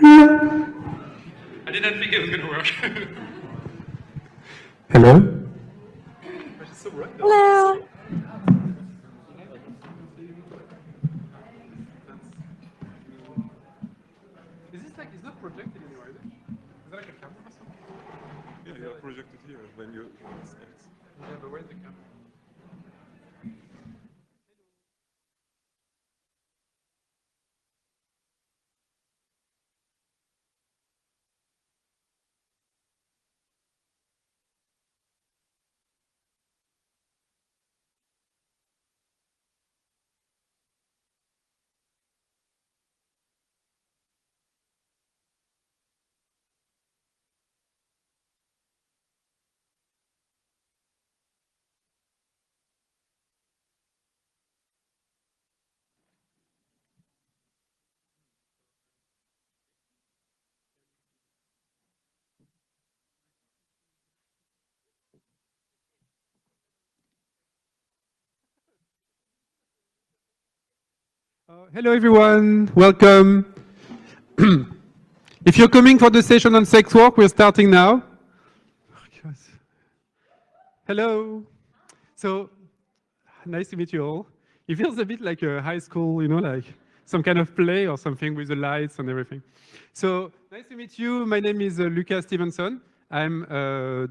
I didn't think it was going to work. Hello? Hello. Is this like, it's not projected anywhere, is it? Is that like a camera or something? Yeah, you are projected here when you start. Yeah, but where's the camera? Hello everyone, welcome. If you're coming for the session on sex work, we're starting now. Hello. So, nice to meet you all. It feels a bit like a high school, you know, like some kind of play or something with the lights and everything. So, nice to meet you. My name is Lucas Stevenson. I'm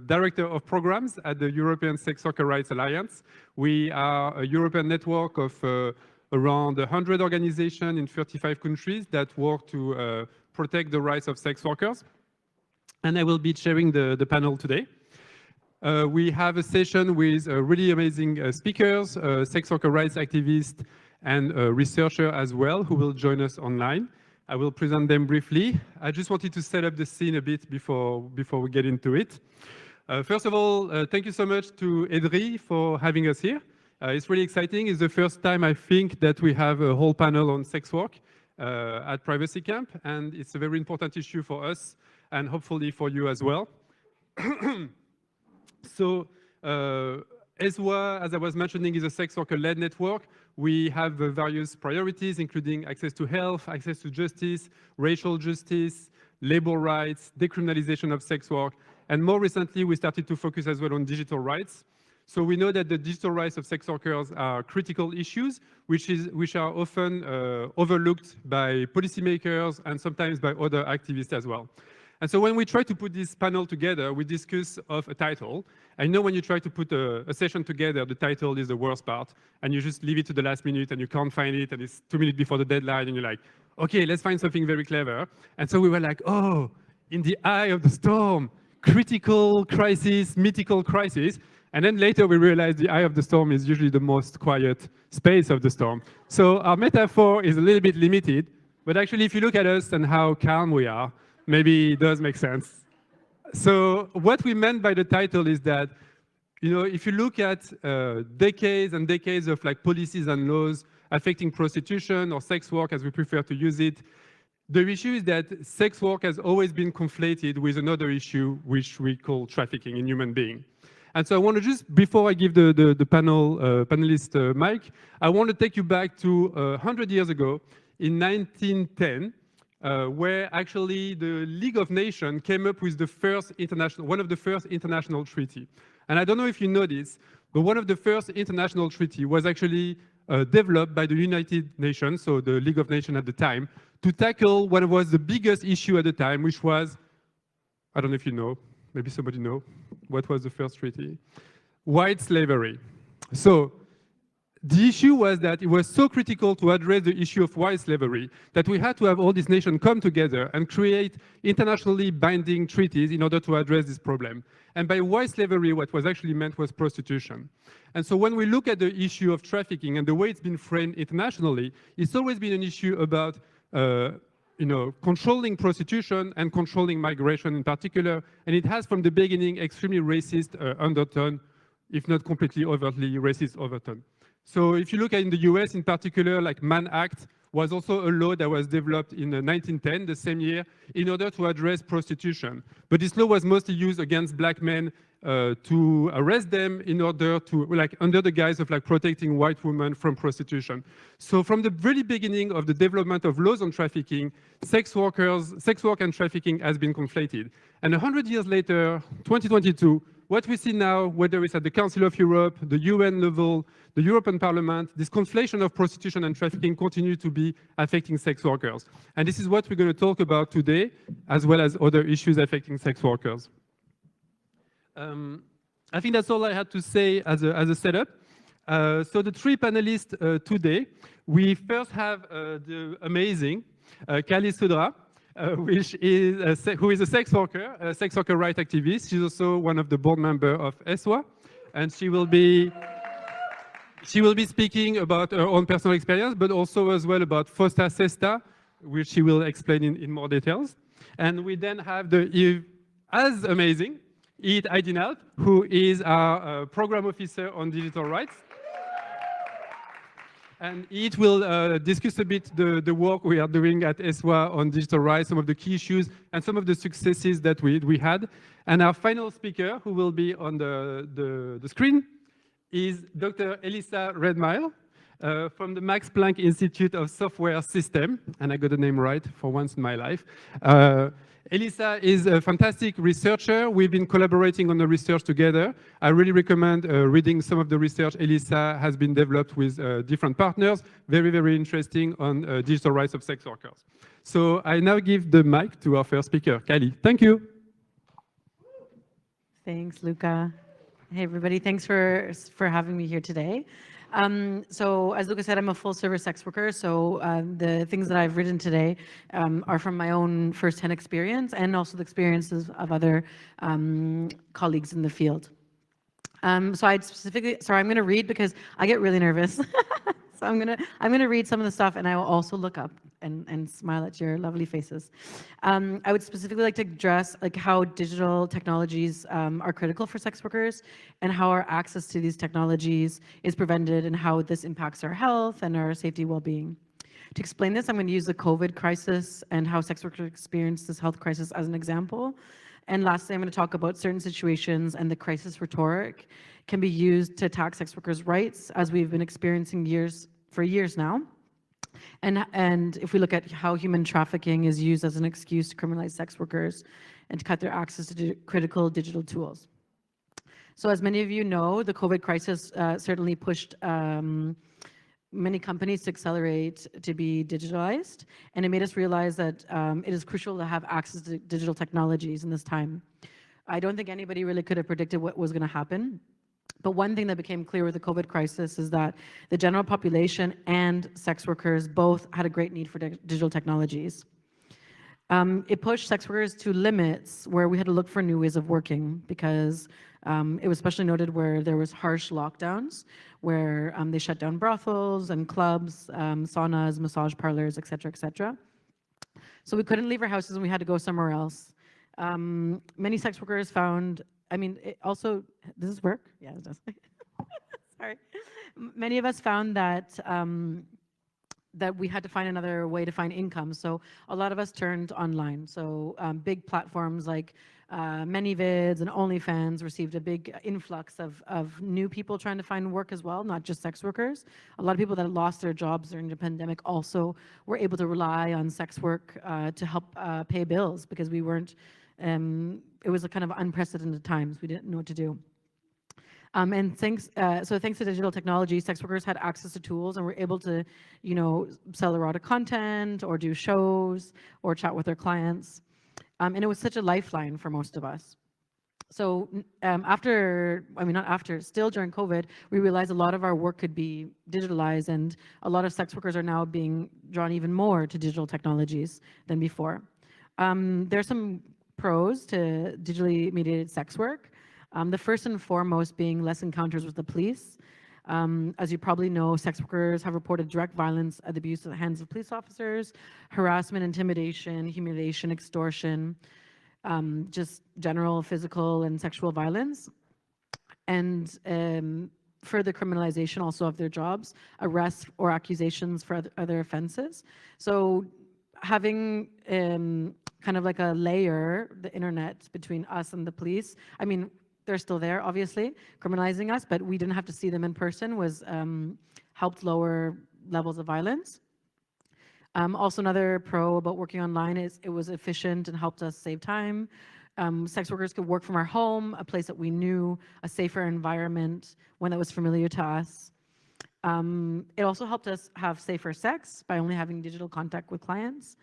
Director of Programs at the European Sex Worker Rights Alliance. We are a European network of around 100 organizations in 35 countries that work to protect the rights of sex workers. And I will be chairing the panel today. We have a session with really amazing speakers, sex worker rights activists, and a researcher as well, who will join us online. I will present them briefly. I just wanted to set up the scene a bit before we get into it. First of all, thank you so much to Edri for having us here. It's really exciting. It's the first time I think that we have a whole panel on sex work at Privacy Camp, and it's a very important issue for us and hopefully for you as well. So, ESWA, as I was mentioning, is a sex worker-led network. We have various priorities, including access to health, access to justice, racial justice, labor rights, decriminalization of sex work, and more recently, we started to focus as well on digital rights. So we know that the digital rights of sex workers are critical issues, which are often overlooked by policymakers and sometimes by other activists as well. And so when we try to put this panel together, we discuss of a title. I know when you try to put a session together, the title is the worst part, and you just leave it to the last minute and you can't find it, and it's 2 minutes before the deadline, and you're like, okay, let's find something very clever. And so we were like, oh, in the eye of the storm, critical crisis, mythical crisis. And then later we realized the eye of the storm is usually the most quiet space of the storm. So our metaphor is a little bit limited, but actually if you look at us and how calm we are, maybe it does make sense. So what we meant by the title is that, you know, if you look at decades and decades of like policies and laws affecting prostitution or sex work, as we prefer to use it, the issue is that sex work has always been conflated with another issue, which we call trafficking in human beings. And so I want to just, before I give the panelist mic, I want to take you back to 100 years ago in 1910, where actually the League of Nations came up with one of the first international treaty. And I don't know if you know this, but one of the first international treaty was actually developed by the United Nations, so the League of Nations at the time, to tackle what was the biggest issue at the time, which was, I don't know if you know, maybe somebody know, what was the first treaty? White slavery. So the issue was that it was so critical to address the issue of white slavery that we had to have all these nations come together and create internationally binding treaties in order to address this problem. And by white slavery, what was actually meant was prostitution. And so when we look at the issue of trafficking and the way it's been framed internationally, it's always been an issue about controlling prostitution and controlling migration in particular. And it has from the beginning extremely racist undertone, if not completely overtly racist overtone. So if you look at in the US in particular, like Mann Act was also a law that was developed in 1910, the same year, in order to address prostitution. But this law was mostly used against black men to arrest them in order to, like, under the guise of like protecting white women from prostitution. So from the very beginning of the development of laws on trafficking, sex work and trafficking has been conflated. And 100 years later, 2022, what we see now, whether it's at the Council of Europe, the UN level, the European Parliament, this conflation of prostitution and trafficking continue to be affecting sex workers. And this is what we're going to talk about today, as well as other issues affecting sex workers. I think that's all I had to say as a setup. So the three panelists today, we first have the amazing Kali Sudra, who is a sex worker right activist. She's also one of the board members of ESWA, and she will be speaking about her own personal experience, but also as well about Fosta Sesta, which she will explain in more details. And we then have the as amazing Eid Aydinalp, who is our program officer on digital rights. And Eid will discuss a bit the work we are doing at ESWA on digital rights, some of the key issues, and some of the successes that we had. And our final speaker, who will be on the screen, is Dr. Elisa Redmile from the Max Planck Institute of Software System. And I got the name right for once in my life. Elisa is a fantastic researcher. We've been collaborating on the research together. I really recommend reading some of the research Elisa has been developed with different partners. Very, very interesting on digital rights of sex workers. So I now give the mic to our first speaker, Kali. Thank you. Thanks, Luca. Hey, everybody. Thanks for having me here today. So as Luca said, I'm a full-service sex worker, so the things that I've written today are from my own first-hand experience and also the experiences of other colleagues in the field. So I'm going to read because I get really nervous. So I'm gonna read some of the stuff, and I will also look up and smile at your lovely faces. I would specifically like to address like how digital technologies are critical for sex workers, and how our access to these technologies is prevented, and how this impacts our health and our safety well-being. To explain this, I'm going to use the COVID crisis and how sex workers experience this health crisis as an example. And lastly, I'm going to talk about certain situations and the crisis rhetoric can be used to attack sex workers' rights, as we've been experiencing for years now. And if we look at how human trafficking is used as an excuse to criminalize sex workers and to cut their access to critical digital tools. So as many of you know, the COVID crisis certainly pushed many companies to accelerate to be digitalized, and it made us realize that it is crucial to have access to digital technologies in this time. I don't think anybody really could have predicted what was going to happen. But one thing that became clear with the COVID crisis is that the general population and sex workers both had a great need for digital technologies. It pushed sex workers to limits where we had to look for new ways of working, because it was especially noted where there was harsh lockdowns, where they shut down brothels and clubs, saunas, massage parlors, et cetera, et cetera. So we couldn't leave our houses and we had to go somewhere else. Many sex workers found, does this work? Yeah, it does. Sorry. Many of us found that that we had to find another way to find income. So a lot of us turned online. So big platforms like ManyVids and OnlyFans received a big influx of new people trying to find work as well, not just sex workers. A lot of people that lost their jobs during the pandemic also were able to rely on sex work to help pay bills, because we weren't, it was a kind of unprecedented times. We didn't know what to do. And thanks to digital technology, sex workers had access to tools and were able to, sell erotic content or do shows or chat with their clients. And it was such a lifeline for most of us. So still during COVID, we realized a lot of our work could be digitalized, and a lot of sex workers are now being drawn even more to digital technologies than before. There's some pros to digitally mediated sex work. The first and foremost being less encounters with the police. As you probably know, sex workers have reported direct violence and abuse at the hands of police officers, harassment, intimidation, humiliation, extortion, just general physical and sexual violence. And further criminalization also of their jobs, arrests or accusations for other offenses. So having kind of like a layer, the internet, between us and the police, I mean, they're still there, obviously, criminalizing us, but we didn't have to see them in person, was helped lower levels of violence. Also, another pro about working online is it was efficient and helped us save time. Sex workers could work from our home, a place that we knew, a safer environment, one that was familiar to us. It also helped us have safer sex by only having digital contact with clients.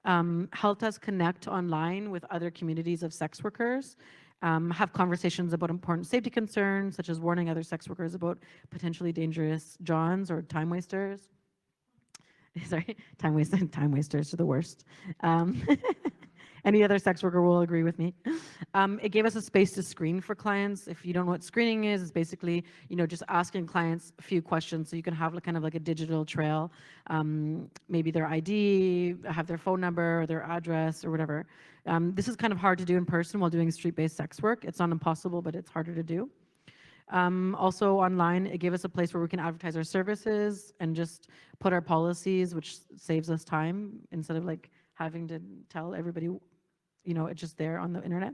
Helped us connect online with other communities of sex workers, have conversations about important safety concerns, such as warning other sex workers about potentially dangerous johns or time wasters. Sorry, time wasters are the worst. Any other sex worker will agree with me. It gave us a space to screen for clients. If you don't know what screening is, it's basically, just asking clients a few questions so you can have kind of like a digital trail. Maybe their ID, have their phone number, or their address, or whatever. This is kind of hard to do in person while doing street-based sex work. It's not impossible, but it's harder to do. Also online, it gave us a place where we can advertise our services and just put our policies, which saves us time instead of like having to tell everybody, it's just there on the internet.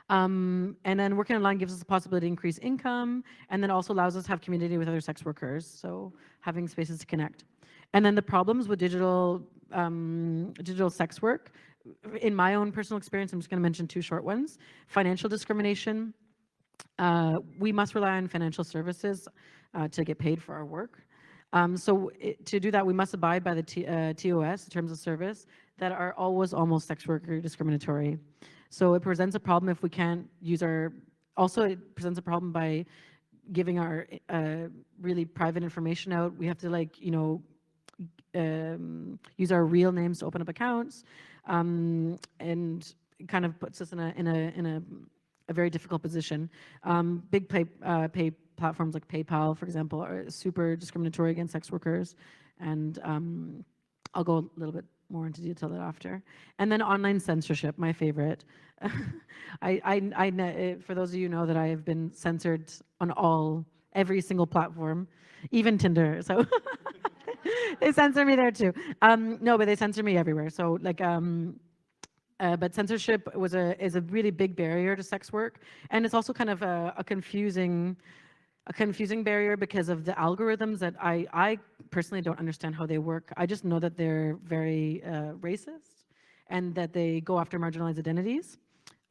And then working online gives us the possibility to increase income, and then also allows us to have community with other sex workers, so having spaces to connect. And then the problems with digital sex work, in my own personal experience, I'm just going to mention two short ones. Financial discrimination. We must rely on financial services to get paid for our work. To do that, we must abide by the TOS, terms of service, that are always almost sex worker discriminatory. So it presents a problem if we can't use our, also it presents a problem by giving our really private information out. We have to use our real names to open up accounts, and it kind of puts us in a very difficult position. Big pay platforms like PayPal, for example, are super discriminatory against sex workers, and I'll go a little bit more into detail that after. And then online censorship, my favorite. For those of you who know that I have been censored on every single platform, even Tinder. So they censor me there too. No, but they censor me everywhere. So but censorship is a really big barrier to sex work, and it's also kind of a confusing barrier because of the algorithms that I personally don't understand how they work. I just know that they're very racist and that they go after marginalized identities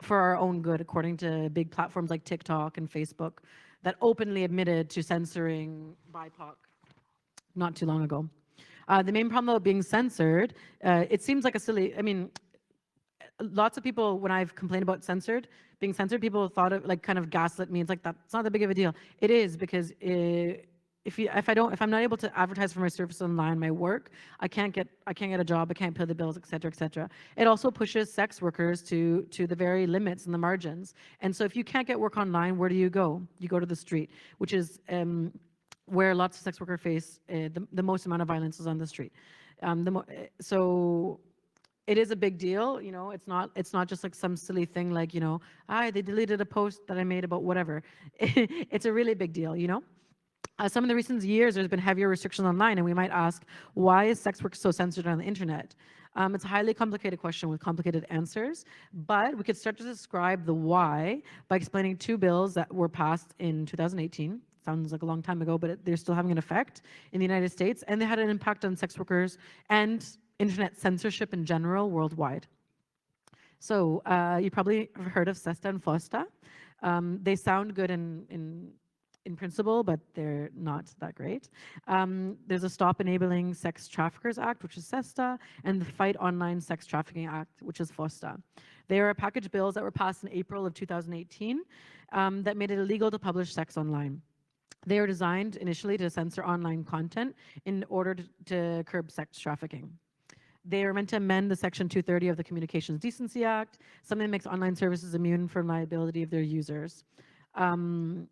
for our own good, according to big platforms like TikTok and Facebook that openly admitted to censoring BIPOC not too long ago. The main problem about being censored, it seems like lots of people, when I've complained about being censored, people thought of kind of gaslit me. It's like, that's not that big of a deal. It is, because if I'm not able to advertise for my service online, my work, I can't get a job, I can't pay the bills, et cetera, et cetera. It also pushes sex workers to the very limits and the margins. And so if you can't get work online, where do you go? You go to the street, which is where lots of sex workers face the most amount of violence is on the street. So it is a big deal, it's not just like some silly thing like, they deleted a post that I made about whatever. It's a really big deal, Some of the recent years, there's been heavier restrictions online, and we might ask, why is sex work so censored on the internet? It's a highly complicated question with complicated answers, but we could start to describe the why by explaining two bills that were passed in 2018. Sounds like a long time ago, but they're still having an effect in the United States, and they had an impact on sex workers and internet censorship in general worldwide. So you probably have heard of SESTA and FOSTA. They sound good in principle, but they're not that great. There's a Stop Enabling Sex Traffickers Act, which is SESTA, and the Fight Online Sex Trafficking Act, which is FOSTA. They are package bills that were passed in April of 2018 that made it illegal to publish sex online. They were designed initially to censor online content in order to curb sex trafficking. They are meant to amend the Section 230 of the Communications Decency Act, something that makes online services immune from liability of their users. And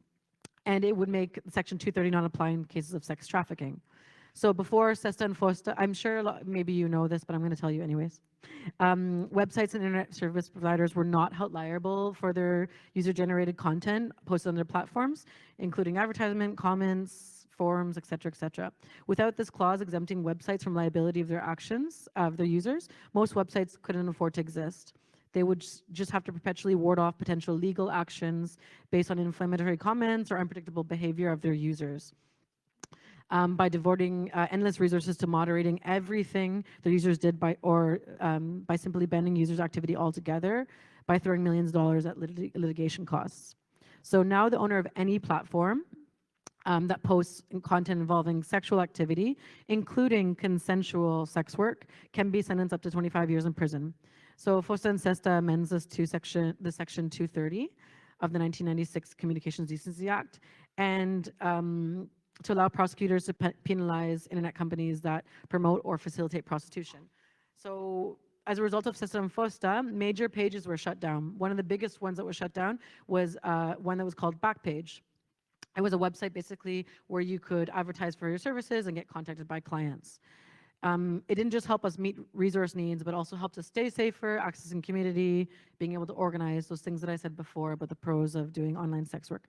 it would make Section 230 not apply in cases of sex trafficking. So before SESTA and FOSTA, I'm sure maybe you know this, but I'm going to tell you anyways. Websites and internet service providers were not held liable for their user-generated content posted on their platforms, including advertisement, comments, forums, etc., etc. Without this clause exempting websites from liability of their actions of their users, most websites couldn't afford to exist. They would just have to perpetually ward off potential legal actions based on inflammatory comments or unpredictable behavior of their users. By devoting endless resources to moderating everything their users did by simply banning users' activity altogether, by throwing millions of dollars at litigation costs. So now the owner of any platform that posts content involving sexual activity, including consensual sex work, can be sentenced up to 25 years in prison. So FOSTA and SESTA amends this to section 230 of the 1996 Communications Decency Act, and to allow prosecutors to penalize internet companies that promote or facilitate prostitution. So as a result of SESTA and FOSTA, major pages were shut down. One of the biggest ones that was shut down was one that was called Backpage. It was a website basically where you could advertise for your services and get contacted by clients. It didn't just help us meet resource needs, but also helped us stay safer, accessing community, being able to organize those things that I said before about the pros of doing online sex work.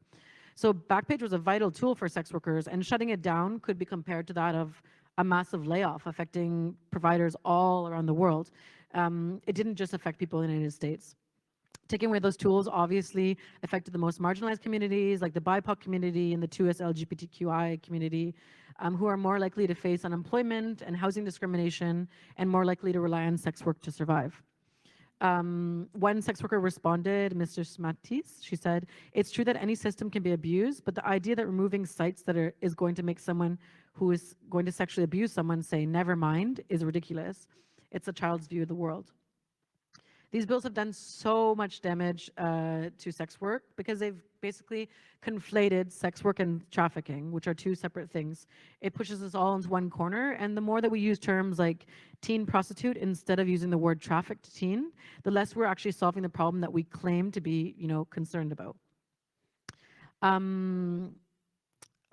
So Backpage was a vital tool for sex workers, and shutting it down could be compared to that of a massive layoff affecting providers all around the world. It didn't just affect people in the United States. Taking away those tools obviously affected the most marginalized communities, like the BIPOC community and the 2S LGBTQI community, who are more likely to face unemployment and housing discrimination and more likely to rely on sex work to survive. One sex worker responded, Mr. Smatis, she said, "It's true that any system can be abused, but the idea that removing sites that is going to make someone who is going to sexually abuse someone say, never mind, is ridiculous. It's a child's view of the world." These bills have done so much damage to sex work because they've basically conflated sex work and trafficking, which are two separate things. It pushes us all into one corner, and the more that we use terms like teen prostitute instead of using the word trafficked teen, the less we're actually solving the problem that we claim to be, concerned about.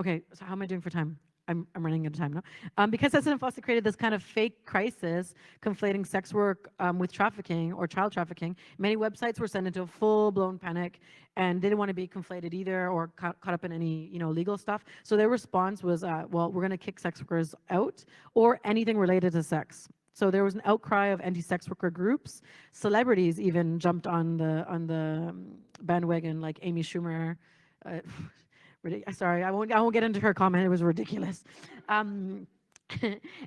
Okay, so how am I doing for time? I'm running out of time now. Because SESTA and FOSTA created this kind of fake crisis, conflating sex work with trafficking or child trafficking, many websites were sent into a full-blown panic and didn't want to be conflated either or caught up in any legal stuff. So their response was, well, we're going to kick sex workers out or anything related to sex. So there was an outcry of anti-sex worker groups. Celebrities even jumped on the bandwagon, like Amy Schumer. Sorry, I won't get into her comment. It was ridiculous. And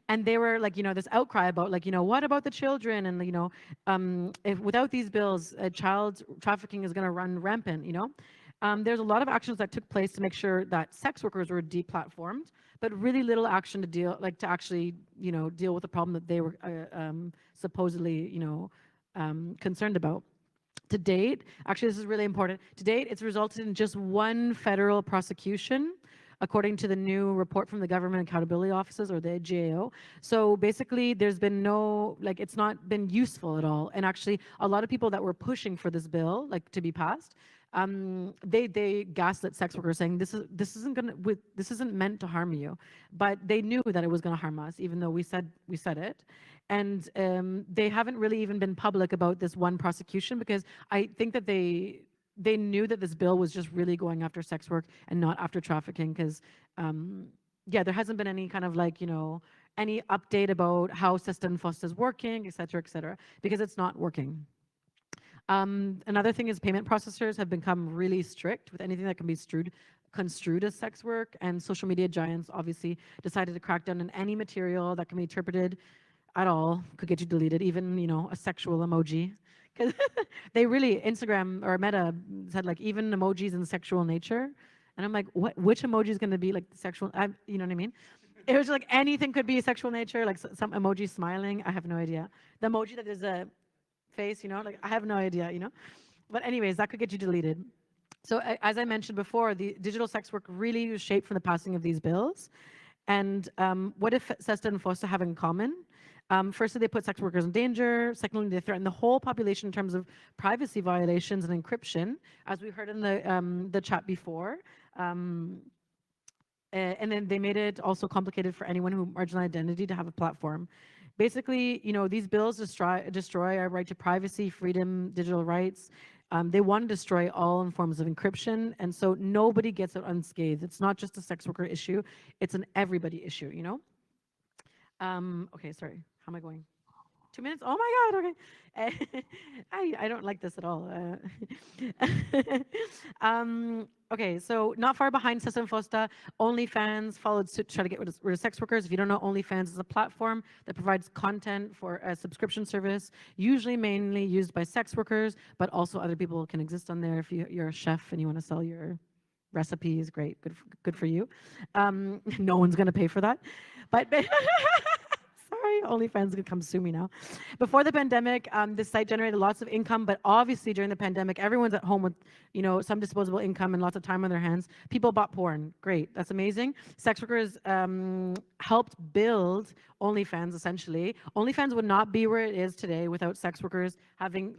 they were like, this outcry about like, what about the children? And, if without these bills, child trafficking is going to run rampant, There's a lot of actions that took place to make sure that sex workers were deplatformed, but really little action to actually, deal with the problem that they were supposedly, concerned about. To date, actually this is really important, to date it's resulted in just one federal prosecution, according to the new report from the Government Accountability Offices, or the GAO. So basically there's been no, it's not been useful at all. And actually a lot of people that were pushing for this bill, to be passed, they gaslit sex workers saying this isn't meant to harm you, but they knew that it was going to harm us, even though we said it. And they haven't really even been public about this one prosecution because I think that they knew that this bill was just really going after sex work and not after trafficking because, there hasn't been any kind of any update about how SESTA and FOSTA is working, et cetera, because it's not working. Another thing is payment processors have become really strict with anything that can be construed as sex work, and social media giants obviously decided to crack down on any material that can be interpreted at all, could get you deleted, even, a sexual emoji. Because they really, Instagram or Meta said even emojis in sexual nature. And I'm like, which emoji is going to be sexual? You know what I mean? It was anything could be sexual nature, some emoji smiling. I have no idea. The emoji that is a face, I have no idea, But anyways, that could get you deleted. So as I mentioned before, the digital sex work really was shaped from the passing of these bills. And what if SESTA and FOSTA have in common? Firstly, they put sex workers in danger. Secondly, they threaten the whole population in terms of privacy violations and encryption, as we heard in the chat before. And then they made it also complicated for anyone who marginal identity to have a platform. Basically, these bills destroy our right to privacy, freedom, digital rights. They want to destroy all forms of encryption, and so nobody gets out unscathed. It's not just a sex worker issue; it's an everybody issue. Okay, sorry. How am I going? 2 minutes? Oh my God, okay. I don't like this at all. Okay, so not far behind Sessa and Fosta, OnlyFans followed suit to try to get rid of sex workers. If you don't know, OnlyFans is a platform that provides content for a subscription service, usually mainly used by sex workers, but also other people can exist on there. If you're a chef and you want to sell your recipes, great, good for you. No one's going to pay for that. But sorry, OnlyFans could come sue me now. Before the pandemic, this site generated lots of income, but obviously during the pandemic, everyone's at home with, some disposable income and lots of time on their hands. People bought porn. Great, that's amazing. Sex workers helped build OnlyFans. Essentially, OnlyFans would not be where it is today without sex workers having,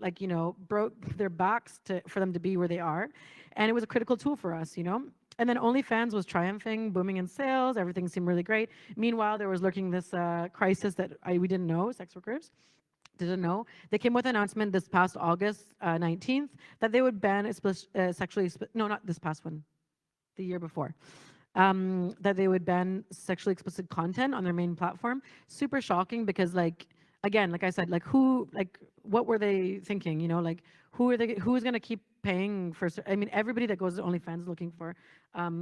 broke their backs for them to be where they are, and it was a critical tool for us. And then OnlyFans was triumphing, booming in sales. Everything seemed really great. Meanwhile, there was lurking this crisis that we didn't know, sex workers didn't know. They came with an announcement this past August 19th that they would ban no, not this past one, the year before. That they would ban sexually explicit content on their main platform. Super shocking because, again, like I said, what were they thinking? Who's going to keep paying for? I mean, everybody that goes to OnlyFans is looking for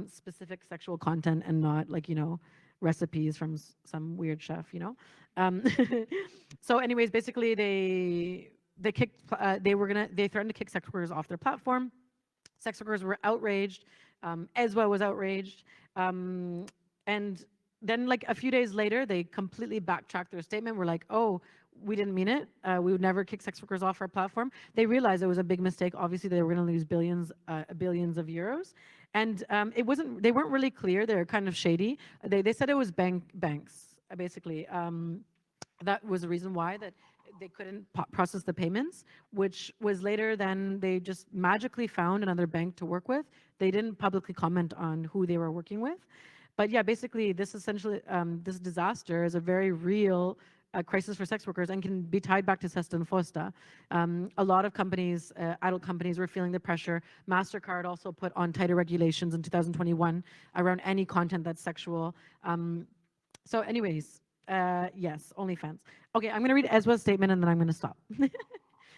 specific sexual content and not recipes from some weird chef. So, anyways, basically they threatened to kick sex workers off their platform. Sex workers were outraged. ESWA was outraged, and then a few days later, they completely backtracked their statement. We're like, oh, we didn't mean it. We would never kick sex workers off our platform. They realized it was a big mistake. Obviously, they were going to lose billions of euros. And they weren't really clear. They're kind of shady. They said it was banks, basically. That was the reason why that they couldn't process the payments, which was later then they just magically found another bank to work with. They didn't publicly comment on who they were working with. But yeah, basically this disaster is a very real crisis for sex workers and can be tied back to Sesta and Fosta. A lot of companies, adult companies, were feeling the pressure. MasterCard also put on tighter regulations in 2021 around any content that's sexual. So anyways, yes, OnlyFans. Okay, I'm going to read ESWA's statement and then I'm going to stop.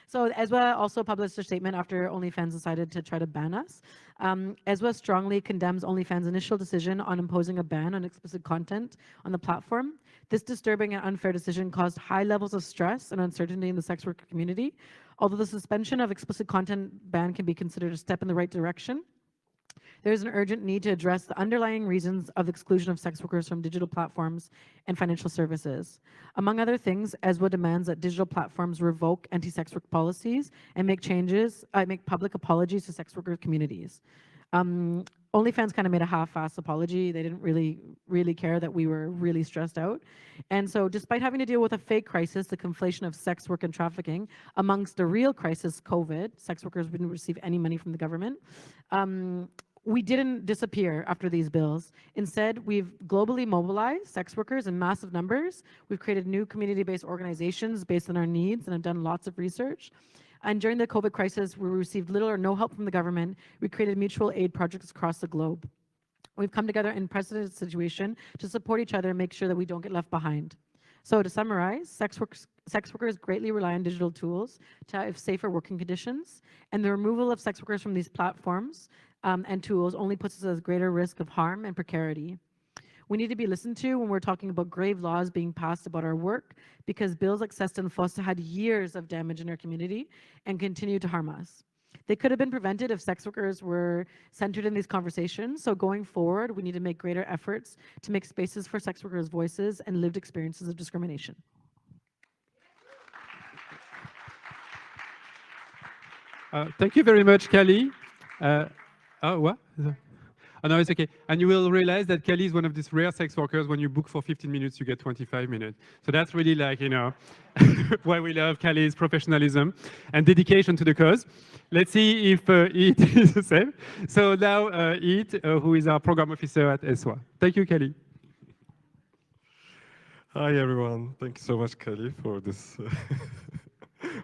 So ESWA also published a statement after OnlyFans decided to try to ban us. ESWA strongly condemns OnlyFans' initial decision on imposing a ban on explicit content on the platform. This disturbing and unfair decision caused high levels of stress and uncertainty in the sex worker community. Although the suspension of explicit content ban can be considered a step in the right direction, there is an urgent need to address the underlying reasons of exclusion of sex workers from digital platforms and financial services. Among other things, ESWA demands that digital platforms revoke anti-sex work policies and make public apologies to sex worker communities. OnlyFans kind of made a half-assed apology. They didn't really care that we were really stressed out. And so despite having to deal with a fake crisis, the conflation of sex work and trafficking, amongst the real crisis, COVID, sex workers didn't receive any money from the government, we didn't disappear after these bills. Instead, we've globally mobilized sex workers in massive numbers. We've created new community-based organizations based on our needs and have done lots of research. And during the COVID crisis, we received little or no help from the government. We created mutual aid projects across the globe. We've come together in an unprecedented situation to support each other and make sure that we don't get left behind. So to summarize, sex workers greatly rely on digital tools to have safer working conditions, and the removal of sex workers from these platforms and tools only puts us at greater risk of harm and precarity. We need to be listened to when we're talking about grave laws being passed about our work, because bills like Sesta and Fosta had years of damage in our community and continue to harm us. They could have been prevented if sex workers were centered in these conversations. So going forward, we need to make greater efforts to make spaces for sex workers' voices and lived experiences of discrimination. Thank you very much, Kelly. What? Oh, no, it's okay. And you will realize that Kelly is one of these rare sex workers. When you book for 15 minutes, you get 25 minutes. So that's really like, you know, why we love Kelly's professionalism and dedication to the cause. Let's see if Eat is the same. So now Eat, who is our program officer at ESWA. Thank you, Kelly. Hi everyone, thank you so much Kelly for this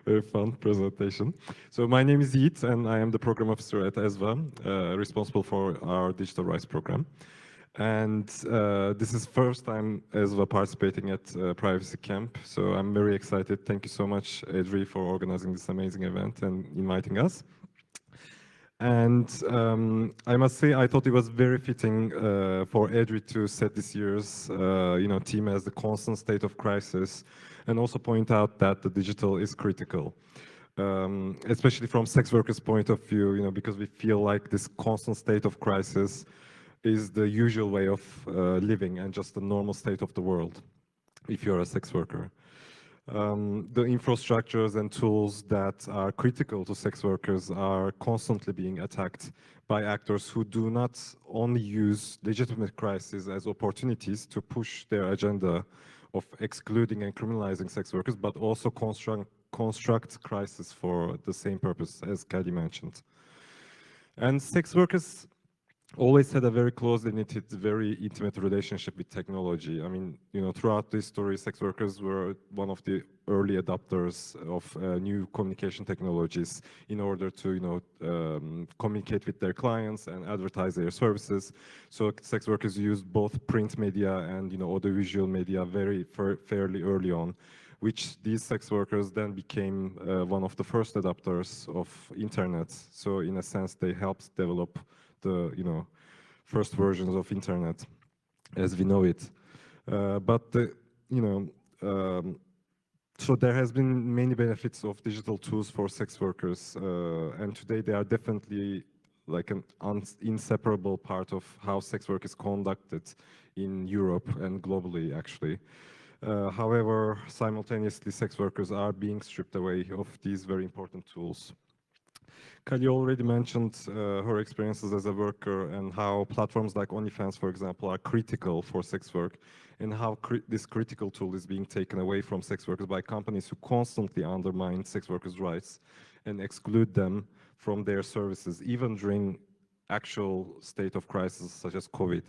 very fun presentation. So my name is Yiğit and I am the program officer at ESWA, responsible for our digital rights program. And this is first time ESWA participating at Privacy Camp, so I'm very excited. Thank you so much Edri for organizing this amazing event and inviting us. And I must say, I thought it was very fitting for Edri to set this year's theme as the constant state of crisis, and also point out that the digital is critical, especially from sex workers' point of view, because we feel like this constant state of crisis is the usual way of living and just the normal state of the world if you're a sex worker. The infrastructures and tools that are critical to sex workers are constantly being attacked by actors who do not only use legitimate crises as opportunities to push their agenda of excluding and criminalizing sex workers, but also construct crisis for the same purpose, as Kelly mentioned. And sex workers always had a very closely knitted, very intimate relationship with technology. I mean, throughout the history, sex workers were one of the early adopters of new communication technologies in order to, communicate with their clients and advertise their services. So sex workers used both print media and, audiovisual media very fairly early on, which these sex workers then became one of the first adopters of internet. So in a sense, they helped develop the first versions of internet as we know it, so there has been many benefits of digital tools for sex workers, and today they are definitely like an inseparable part of how sex work is conducted in Europe and globally, actually. However, simultaneously, sex workers are being stripped away of these very important tools. Kali already mentioned her experiences as a worker and how platforms like OnlyFans, for example, are critical for sex work, and how this critical tool is being taken away from sex workers by companies who constantly undermine sex workers' rights and exclude them from their services, even during actual state of crisis such as COVID.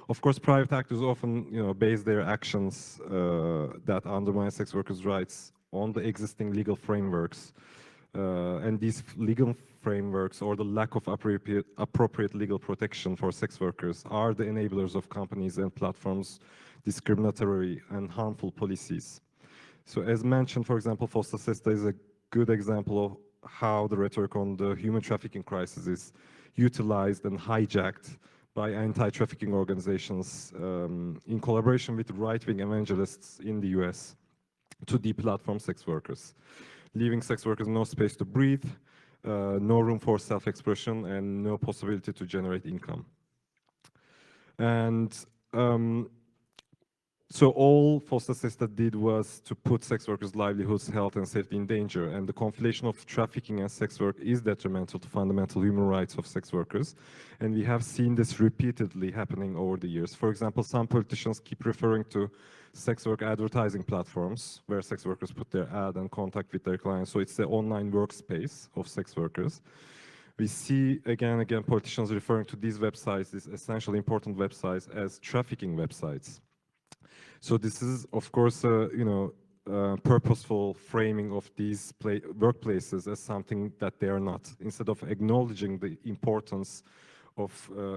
Of course, private actors often base their actions that undermine sex workers' rights on the existing legal frameworks. And these legal frameworks, or the lack of appropriate legal protection for sex workers, are the enablers of companies and platforms' discriminatory and harmful policies. So as mentioned, for example, Fosta Sesta is a good example of how the rhetoric on the human trafficking crisis is utilized and hijacked by anti-trafficking organizations in collaboration with right-wing evangelists in the US to deplatform sex workers, leaving sex workers no space to breathe, no room for self-expression, and no possibility to generate income. And so all Fosta Sesta did was to put sex workers' livelihoods, health, and safety in danger. And the conflation of trafficking and sex work is detrimental to fundamental human rights of sex workers. And we have seen this repeatedly happening over the years. For example, some politicians keep referring to sex work advertising platforms where sex workers put their ad and contact with their clients. So it's the online workspace of sex workers. We see again and again politicians referring to these websites, these essentially important websites, as trafficking websites. So this is, of course, purposeful framing of these workplaces as something that they are not. Instead of acknowledging the importance of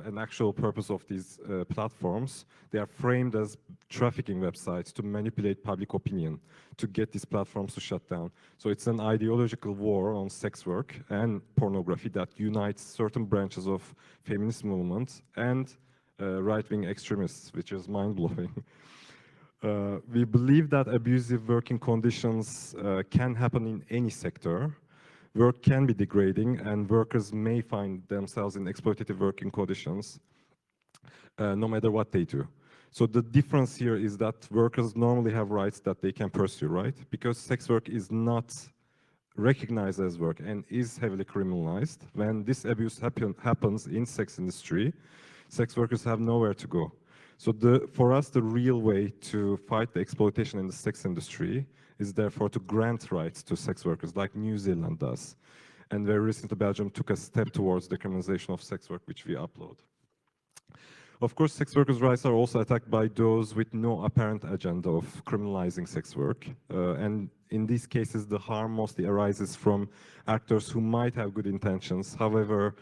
an actual purpose of these platforms, they are framed as trafficking websites to manipulate public opinion, to get these platforms to shut down. So it's an ideological war on sex work and pornography that unites certain branches of feminist movement and right-wing extremists, which is mind-blowing. We believe that abusive working conditions can happen in any sector. Work can be degrading, and workers may find themselves in exploitative working conditions, no matter what they do. So the difference here is that workers normally have rights that they can pursue, right? Because sex work is not recognized as work and is heavily criminalized, when this abuse happens in sex industry, sex workers have nowhere to go. So for us, the real way to fight the exploitation in the sex industry is therefore to grant rights to sex workers like New Zealand does. And very recently, Belgium took a step towards the criminalization of sex work, which we upload. Of course, sex workers' rights are also attacked by those with no apparent agenda of criminalizing sex work. And in these cases, the harm mostly arises from actors who might have good intentions. However,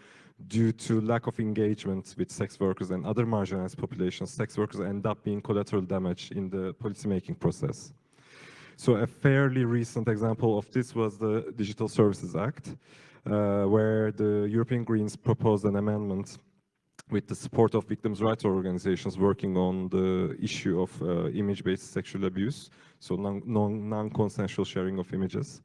due to lack of engagement with sex workers and other marginalized populations, sex workers end up being collateral damage in the policymaking process. So a fairly recent example of this was the Digital Services Act, where the European Greens proposed an amendment with the support of victims' rights organizations working on the issue of image-based sexual abuse, so non-consensual sharing of images.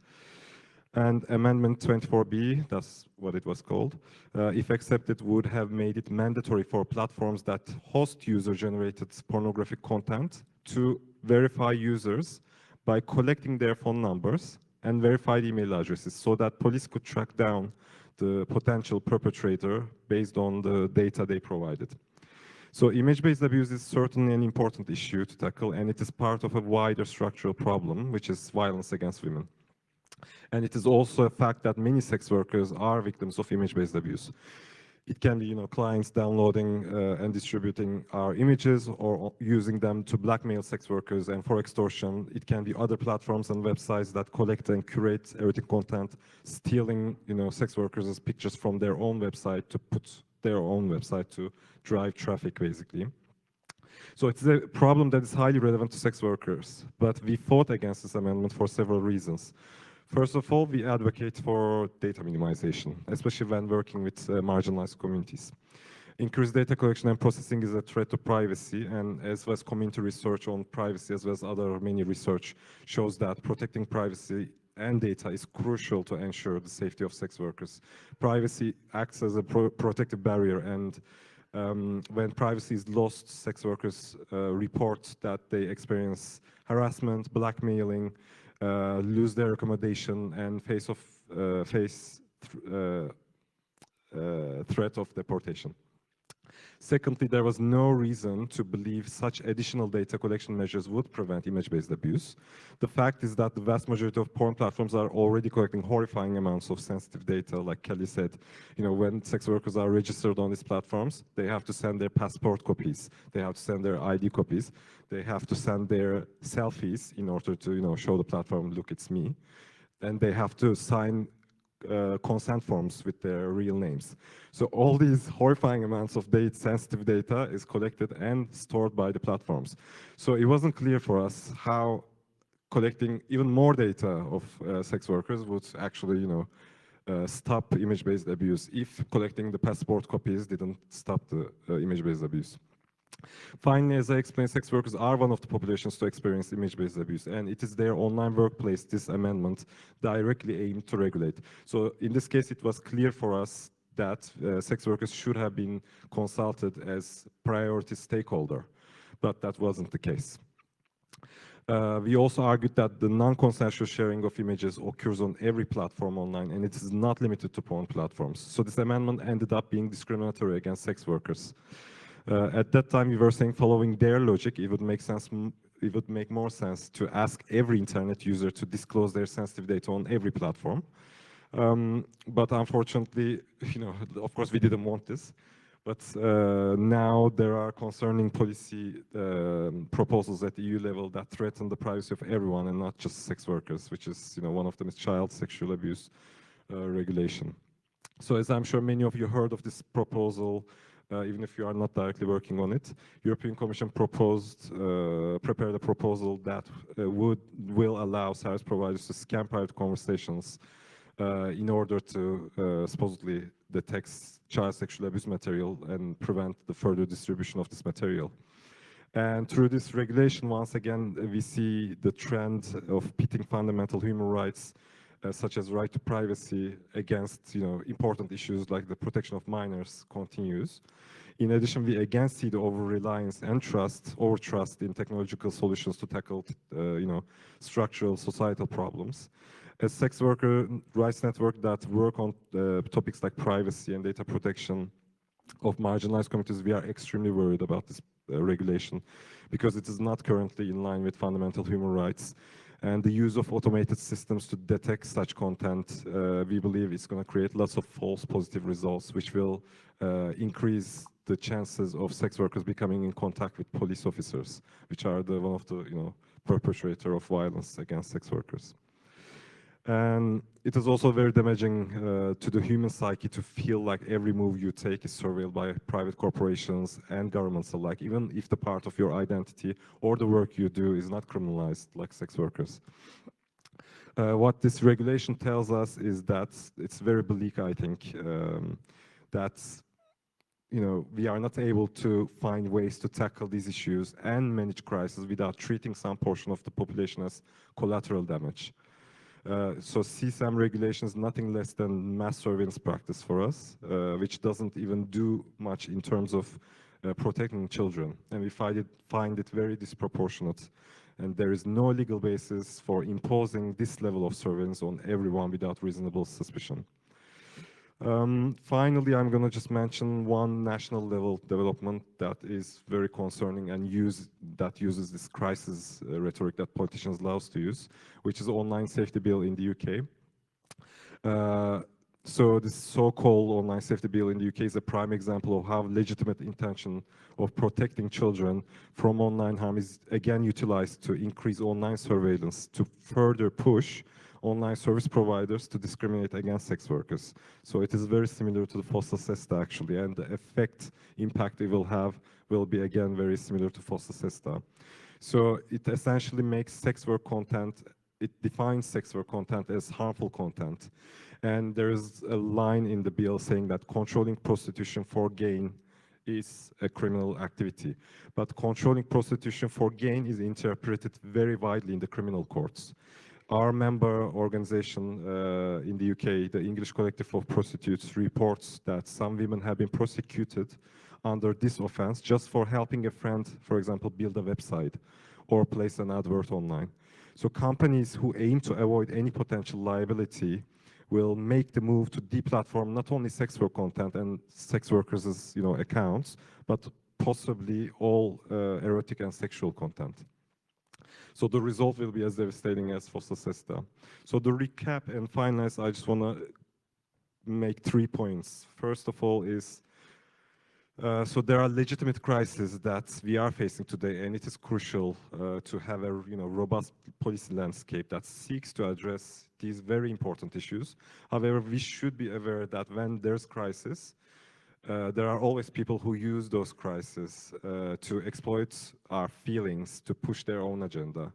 And Amendment 24B, that's what it was called, if accepted, would have made it mandatory for platforms that host user-generated pornographic content to verify users by collecting their phone numbers and verified email addresses so that police could track down the potential perpetrator based on the data they provided. So image-based abuse is certainly an important issue to tackle, and it is part of a wider structural problem, which is violence against women. And it is also a fact that many sex workers are victims of image-based abuse. It can be, clients downloading and distributing our images or using them to blackmail sex workers and for extortion. It can be other platforms and websites that collect and curate erotic content, stealing, sex workers' pictures from their own website to put their own website to drive traffic, basically. So it's a problem that is highly relevant to sex workers, but we fought against this amendment for several reasons. First of all, we advocate for data minimization, especially when working with marginalized communities. Increased data collection and processing is a threat to privacy, and as well as community research on privacy, as well as other many research, shows that protecting privacy and data is crucial to ensure the safety of sex workers. Privacy acts as a protective barrier, and when privacy is lost, sex workers report that they experience harassment, blackmailing, lose their accommodation, and face threat of deportation. Secondly, there was no reason to believe such additional data collection measures would prevent image-based abuse. The fact is that the vast majority of porn platforms are already collecting horrifying amounts of sensitive data. Like Kelly said, when sex workers are registered on these platforms, they have to send their passport copies, they have to send their ID copies, they have to send their selfies in order to show the platform, look, it's me, and they have to sign consent forms with their real names. So all these horrifying amounts of sensitive data is collected and stored by the platforms. So it wasn't clear for us how collecting even more data of sex workers would actually, stop image-based abuse if collecting the passport copies didn't stop the image-based abuse. Finally, as I explained, sex workers are one of the populations to experience image-based abuse, and it is their online workplace this amendment directly aimed to regulate. So in this case, it was clear for us that sex workers should have been consulted as priority stakeholder, but that wasn't the case. We also argued that the non-consensual sharing of images occurs on every platform online, and it is not limited to porn platforms. So this amendment ended up being discriminatory against sex workers. At that time, we were saying, following their logic, it would make more sense to ask every internet user to disclose their sensitive data on every platform. But unfortunately, of course, we didn't want this. But now there are concerning policy proposals at EU level that threaten the privacy of everyone and not just sex workers, which is, one of them is child sexual abuse regulation. So as I'm sure many of you heard of this proposal, even if you are not directly working on it, European Commission prepared a proposal that will allow service providers to scan private conversations in order to supposedly detect child sexual abuse material and prevent the further distribution of this material. And through this regulation, once again, we see the trend of pitting fundamental human rights such as right to privacy against important issues like the protection of minors continues. In addition, we again see the over-reliance and over-trust in technological solutions to tackle structural societal problems. As sex worker rights network that work on topics like privacy and data protection of marginalized communities, we are extremely worried about this regulation because it is not currently in line with fundamental human rights. And the use of automated systems to detect such content, we believe it's going to create lots of false positive results, which will increase the chances of sex workers becoming in contact with police officers, which are one of the perpetrator of violence against sex workers. And it is also very damaging to the human psyche to feel like every move you take is surveilled by private corporations and governments alike, even if the part of your identity or the work you do is not criminalized like sex workers. What this regulation tells us is that it's very bleak, I think, that we are not able to find ways to tackle these issues and manage crises without treating some portion of the population as collateral damage. So CSAM regulation is nothing less than mass surveillance practice for us, which doesn't even do much in terms of protecting children. And we find it very disproportionate. And there is no legal basis for imposing this level of surveillance on everyone without reasonable suspicion. Finally, I'm going to just mention one national level development that is very concerning and uses this crisis rhetoric that politicians love to use, which is online safety bill in the UK. So this so-called online safety bill in the UK is a prime example of how legitimate intention of protecting children from online harm is again utilized to increase online surveillance to further push online service providers to discriminate against sex workers. So it is very similar to the FOSTA SESTA actually, and the impact it will have will be again very similar to FOSTA SESTA. So it essentially makes sex work content, it defines sex work content as harmful content. And there is a line in the bill saying that controlling prostitution for gain is a criminal activity. But controlling prostitution for gain is interpreted very widely in the criminal courts. Our member organization in the UK, the English Collective of Prostitutes, reports that some women have been prosecuted under this offense just for helping a friend, for example, build a website or place an advert online. So companies who aim to avoid any potential liability will make the move to deplatform not only sex work content and sex workers' accounts, but possibly all erotic and sexual content. So the result will be as devastating as FOSTA SESTA. So to recap and finalize, I just want to make 3 points. First of all is, so there are legitimate crises that we are facing today, and it is crucial to have a robust policy landscape that seeks to address these very important issues. However, we should be aware that when there's crisis, there are always people who use those crises to exploit our feelings to push their own agenda.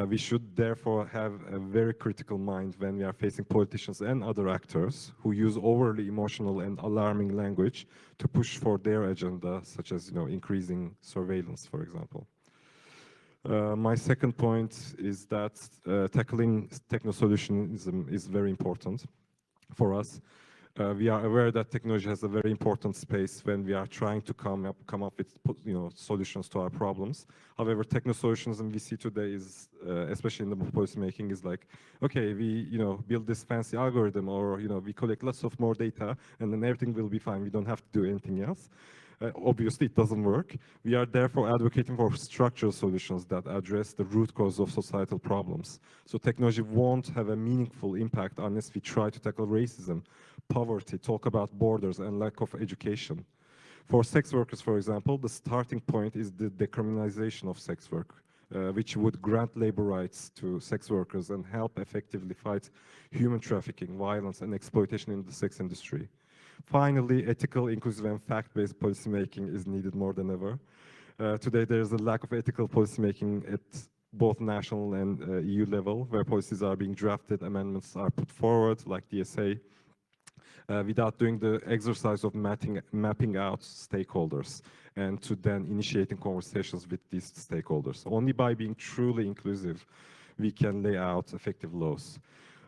We should therefore have a very critical mind when we are facing politicians and other actors who use overly emotional and alarming language to push for their agenda, such as increasing surveillance, for example. My second point is that tackling techno-solutionism is very important for us. We are aware that technology has a very important space when we are trying to come up with solutions to our problems. However, techno-solutionism we see today is, especially in the policy making, is like, okay, we build this fancy algorithm, or we collect lots of more data, and then everything will be fine. We don't have to do anything else. Obviously, it doesn't work. We are therefore advocating for structural solutions that address the root cause of societal problems. So technology won't have a meaningful impact unless we try to tackle racism, poverty, talk about borders, and lack of education. For sex workers, for example, the starting point is the decriminalization of sex work, which would grant labor rights to sex workers and help effectively fight human trafficking, violence, and exploitation in the sex industry. Finally, ethical, inclusive, and fact-based policymaking is needed more than ever. Today, there is a lack of ethical policymaking at both national and EU level, where policies are being drafted, amendments are put forward, like DSA, without doing the exercise of mapping out stakeholders and to then initiating conversations with these stakeholders. Only by being truly inclusive, we can lay out effective laws.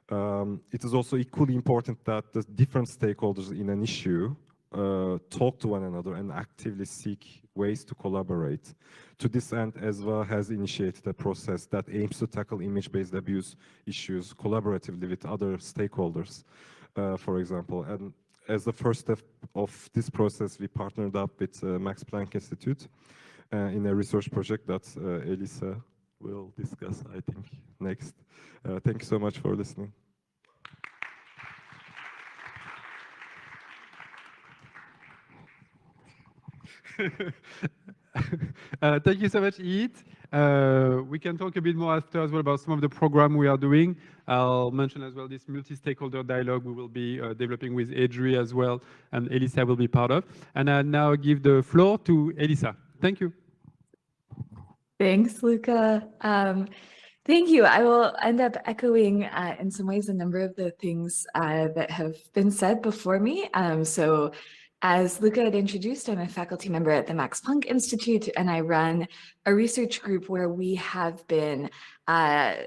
It is also equally important that the different stakeholders in an issue talk to one another and actively seek ways to collaborate. To this end, ESVA has initiated a process that aims to tackle image-based abuse issues collaboratively with other stakeholders, for example. And as the first step of this process, we partnered up with Max Planck Institute in a research project that Elisa will discuss, I think, next. Thank you so much for listening. Thank you so much, Eat. We can talk a bit more after as well about some of the program we are doing. I'll mention as well this multi-stakeholder dialogue we will be developing with Adri as well, and Elisa will be part of. And I now give the floor to Elisa. Thank you. Thanks, Luca. Thank you. I will end up echoing in some ways a number of the things that have been said before me. So as Luca had introduced, I'm a faculty member at the Max Planck Institute, and I run a research group where we have been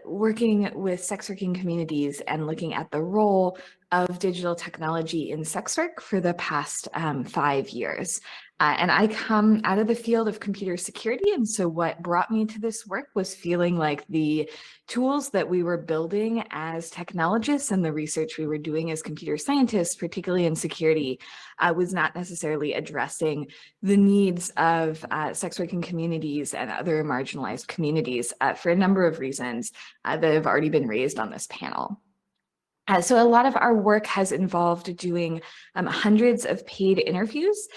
working with sex working communities and looking at the role of digital technology in sex work for the past 5 years. And I come out of the field of computer security. And so what brought me to this work was feeling like the tools that we were building as technologists and the research we were doing as computer scientists, particularly in security, was not necessarily addressing the needs of sex working communities and other marginalized communities for a number of reasons that have already been raised on this panel. So a lot of our work has involved doing hundreds of paid interviews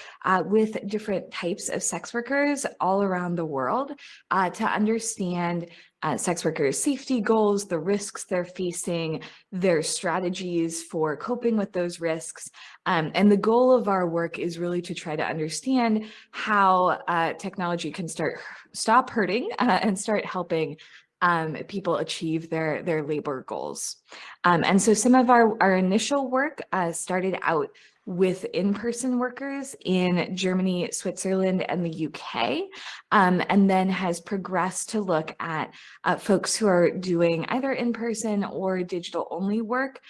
with different types of sex workers all around the world to understand sex workers' safety goals, the risks they're facing, their strategies for coping with those risks. And the goal of our work is really to try to understand how technology can stop hurting and start helping people achieve their labor goals. And so some of our initial work started out with in-person workers in Germany, Switzerland, and the UK, and then has progressed to look at folks who are doing either in-person or digital-only work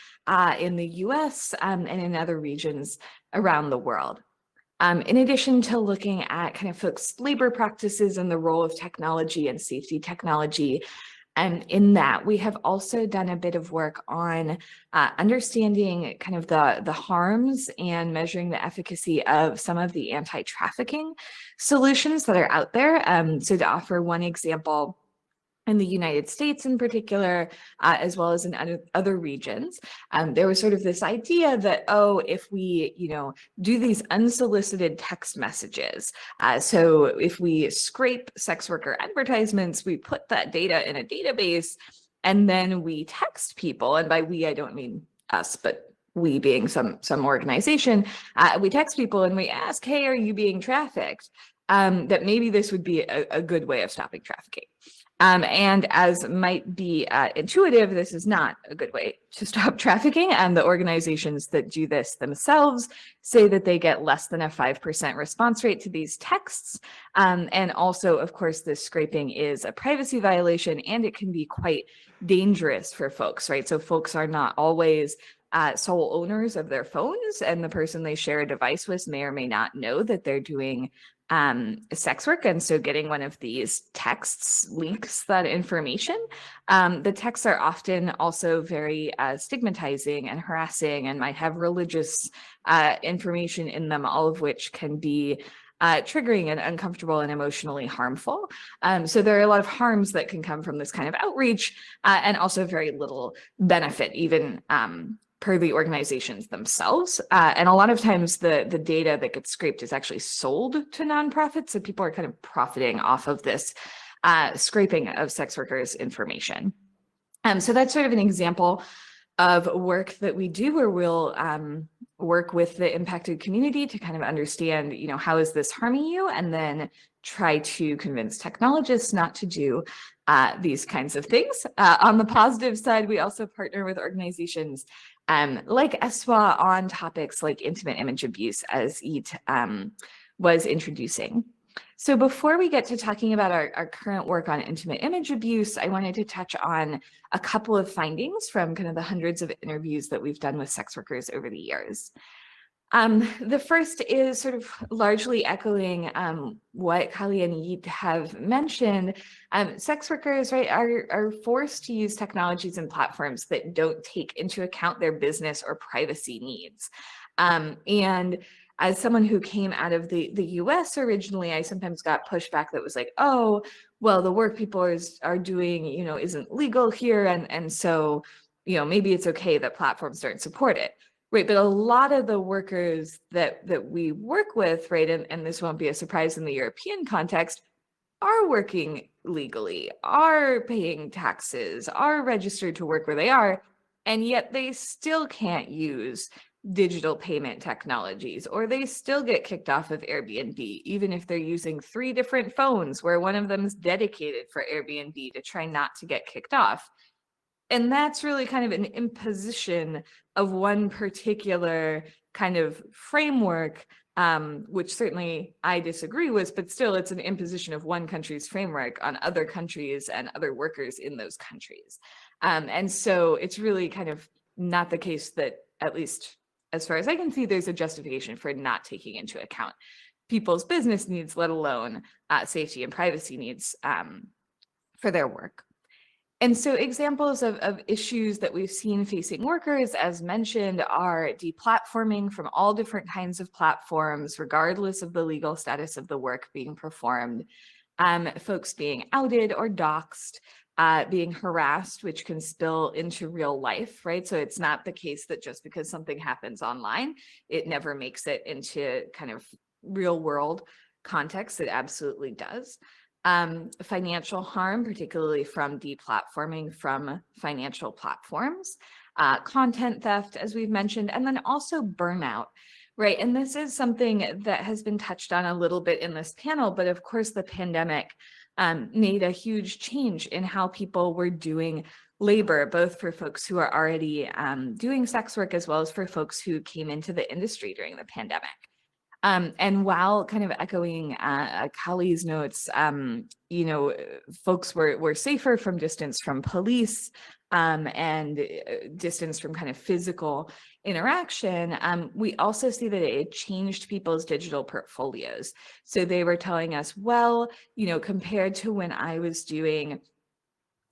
in the US and in other regions around the world. In addition to looking at kind of folks' labor practices and the role of technology and safety technology, and in that, we have also done a bit of work on understanding kind of the harms and measuring the efficacy of some of the anti-trafficking solutions that are out there. So to offer one example, in the United States in particular, as well as in other regions, there was sort of this idea that, oh, if we, do these unsolicited text messages, so if we scrape sex worker advertisements, we put that data in a database, and then we text people, and by we, I don't mean us, but we being some organization, we text people and we ask, hey, are you being trafficked? That maybe this would be a good way of stopping trafficking. And as might be intuitive, this is not a good way to stop trafficking. And the organizations that do this themselves say that they get less than a 5% response rate to these texts. And also, of course, this scraping is a privacy violation, and it can be quite dangerous for folks, right? So folks are not always sole owners of their phones, and the person they share a device with may or may not know that they're doing sex work. And so getting one of these texts leaks that information. The texts are often also very stigmatizing and harassing and might have religious information in them, all of which can be triggering and uncomfortable and emotionally harmful. So there are a lot of harms that can come from this kind of outreach, and also very little benefit, even per the organizations themselves. And a lot of times the data that gets scraped is actually sold to nonprofits. So people are kind of profiting off of this scraping of sex workers' information. So that's sort of an example of work that we do, where we'll work with the impacted community to kind of understand, how is this harming you? And then try to convince technologists not to do these kinds of things. On the positive side, we also partner with organizations like ESWA on topics like intimate image abuse, as Eat was introducing. So before we get to talking about our current work on intimate image abuse, I wanted to touch on a couple of findings from kind of the hundreds of interviews that we've done with sex workers over the years. The first is sort of largely echoing what Kali and Yeet have mentioned. Sex workers, right, are forced to use technologies and platforms that don't take into account their business or privacy needs. And as someone who came out of the US originally, I sometimes got pushback that was like, oh, well, the work people are doing, isn't legal here. And so, maybe it's okay that platforms don't support it. Right, but a lot of the workers that we work with, right, and this won't be a surprise in the European context, are working legally, are paying taxes, are registered to work where they are, and yet they still can't use digital payment technologies, or they still get kicked off of Airbnb, even if they're using 3 different phones where one of them is dedicated for Airbnb to try not to get kicked off. And that's really kind of an imposition of one particular kind of framework, which certainly I disagree with, but still it's an imposition of one country's framework on other countries and other workers in those countries. And so it's really kind of not the case that, at least as far as I can see, there's a justification for not taking into account people's business needs, let alone safety and privacy needs for their work. And so examples of issues that we've seen facing workers, as mentioned, are deplatforming from all different kinds of platforms, regardless of the legal status of the work being performed, folks being outed or doxxed, being harassed, which can spill into real life, right? So it's not the case that just because something happens online, it never makes it into kind of real world context. It absolutely does. Financial harm, particularly from deplatforming from financial platforms, content theft, as we've mentioned, and then also burnout, right? And this is something that has been touched on a little bit in this panel, but of course the pandemic made a huge change in how people were doing labor, both for folks who are already doing sex work, as well as for folks who came into the industry during the pandemic. And while kind of echoing Kali's notes, folks were safer from distance from police and distance from kind of physical interaction, we also see that it changed people's digital portfolios. So they were telling us, well, compared to when I was doing,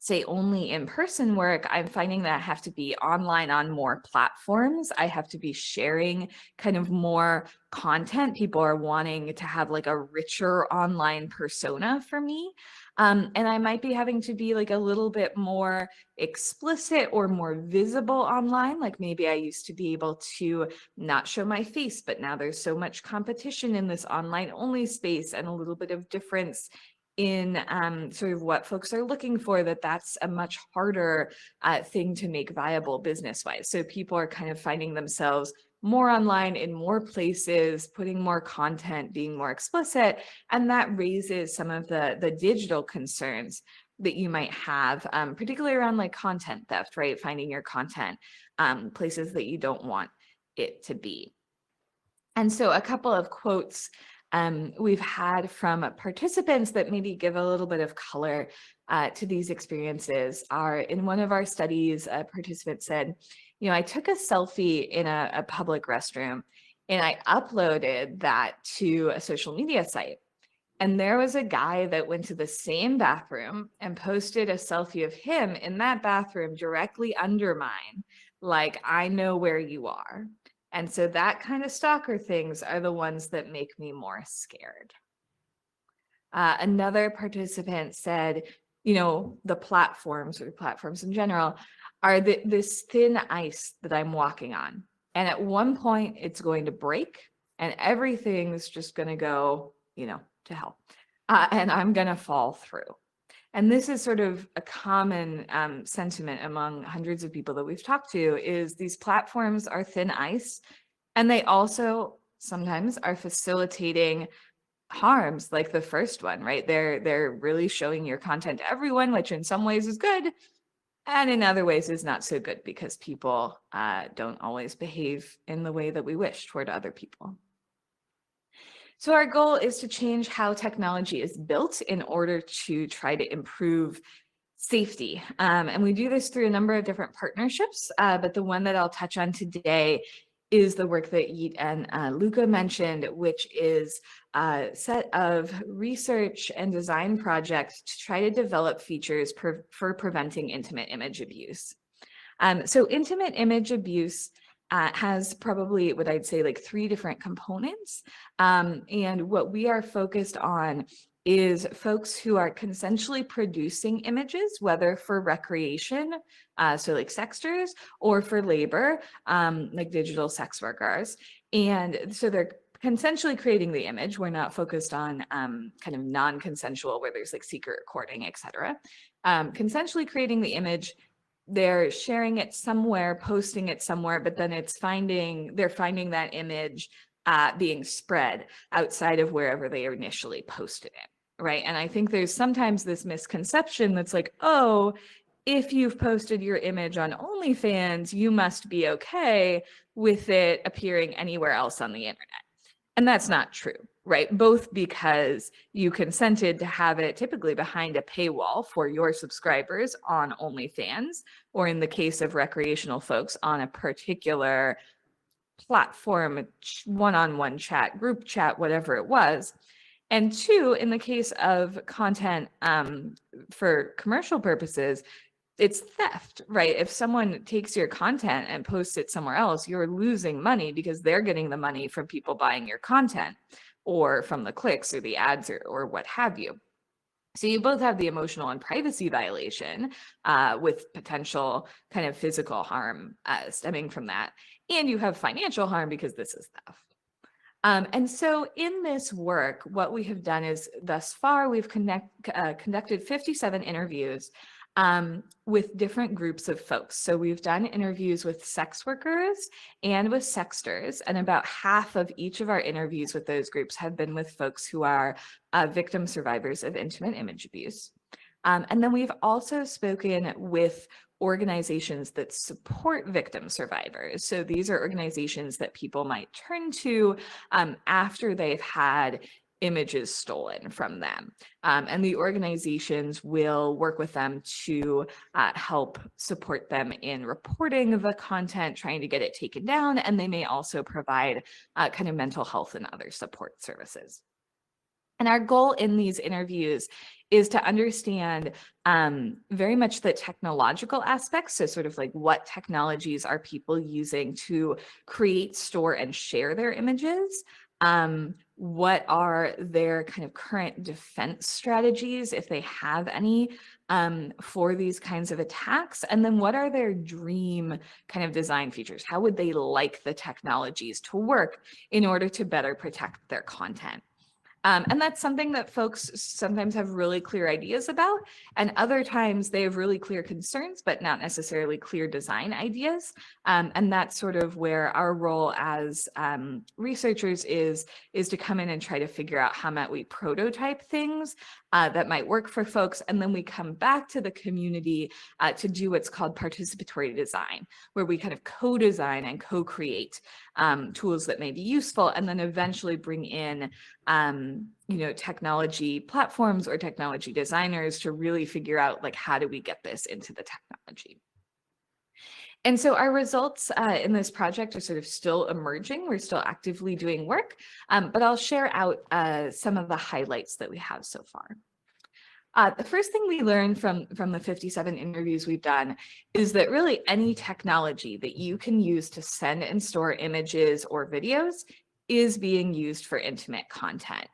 say, only in-person work, I'm finding that I have to be online on more platforms. I have to be sharing kind of more content. People are wanting to have like a richer online persona for me. And I might be having to be like a little bit more explicit or more visible online. Like maybe I used to be able to not show my face, but now there's so much competition in this online only space and a little bit of difference in sort of what folks are looking for, that's a much harder thing to make viable business-wise. So people are kind of finding themselves more online in more places, putting more content, being more explicit, and that raises some of the digital concerns that you might have, particularly around like content theft, right? Finding your content places that you don't want it to be. And so a couple of quotes we've had from participants that maybe give a little bit of color to these experiences are, in one of our studies, a participant said, I took a selfie in a public restroom and I uploaded that to a social media site. And there was a guy that went to the same bathroom and posted a selfie of him in that bathroom directly under mine, like, I know where you are. And so that kind of stalker things are the ones that make me more scared. Another participant said, the platforms, or platforms in general, are this thin ice that I'm walking on. And at one point it's going to break and everything's just going to go, to hell. And I'm going to fall through. And this is sort of a common sentiment among hundreds of people that we've talked to, is these platforms are thin ice, and they also sometimes are facilitating harms like the first one, right? They're really showing your content to everyone, which in some ways is good, and in other ways is not so good because people don't always behave in the way that we wish toward other people. So our goal is to change how technology is built in order to try to improve safety. And we do this through a number of different partnerships, but the one that I'll touch on today is the work that Yeet and Luca mentioned, which is a set of research and design projects to try to develop features for preventing intimate image abuse. So intimate image abuse has probably what I'd say like 3 different components. And what we are focused on is folks who are consensually producing images, whether for recreation, so like sexters, or for labor, like digital sex workers. And so they're consensually creating the image. We're not focused on kind of non-consensual where there's like secret recording, et cetera. Consensually creating the image, they're sharing it somewhere, posting it somewhere, but then they're finding that image being spread outside of wherever they initially posted it, right? And I think there's sometimes this misconception that's like, oh, if you've posted your image on OnlyFans, you must be okay with it appearing anywhere else on the internet. And that's not true, right? Both because you consented to have it typically behind a paywall for your subscribers on OnlyFans, or in the case of recreational folks on a particular platform, one-on-one chat, group chat, whatever it was. And 2, in the case of content for commercial purposes, it's theft, right? If someone takes your content and posts it somewhere else, you're losing money because they're getting the money from people buying your content or from the clicks or the ads or what have you. So you both have the emotional and privacy violation with potential kind of physical harm stemming from that. And you have financial harm because this is theft. And so in this work, what we have done is thus far, we've conducted 57 interviews with different groups of folks. So we've done interviews with sex workers and with sexters, and about half of each of our interviews with those groups have been with folks who are victim survivors of intimate image abuse. And then we've also spoken with organizations that support victim survivors. So these are organizations that people might turn to after they've had images stolen from them. And the organizations will work with them to help support them in reporting the content, trying to get it taken down, and they may also provide kind of mental health and other support services. And our goal in these interviews is to understand very much the technological aspects. So sort of like what technologies are people using to create, store, and share their images? What are their kind of current defense strategies, if they have any, for these kinds of attacks? And then what are their dream kind of design features? How would they like the technologies to work in order to better protect their content? And that's something that folks sometimes have really clear ideas about, and other times they have really clear concerns, but not necessarily clear design ideas. And that's sort of where our role as researchers is to come in and try to figure out how might we prototype things that might work for folks. And then we come back to the community to do what's called participatory design, where we kind of co-design and co-create tools that may be useful, and then eventually bring in technology platforms or technology designers to really figure out like, how do we get this into the technology? And so our results in this project are sort of still emerging. We're still actively doing work, but I'll share out some of the highlights that we have so far. The first thing we learned from the 57 interviews we've done is that really any technology that you can use to send and store images or videos is being used for intimate content.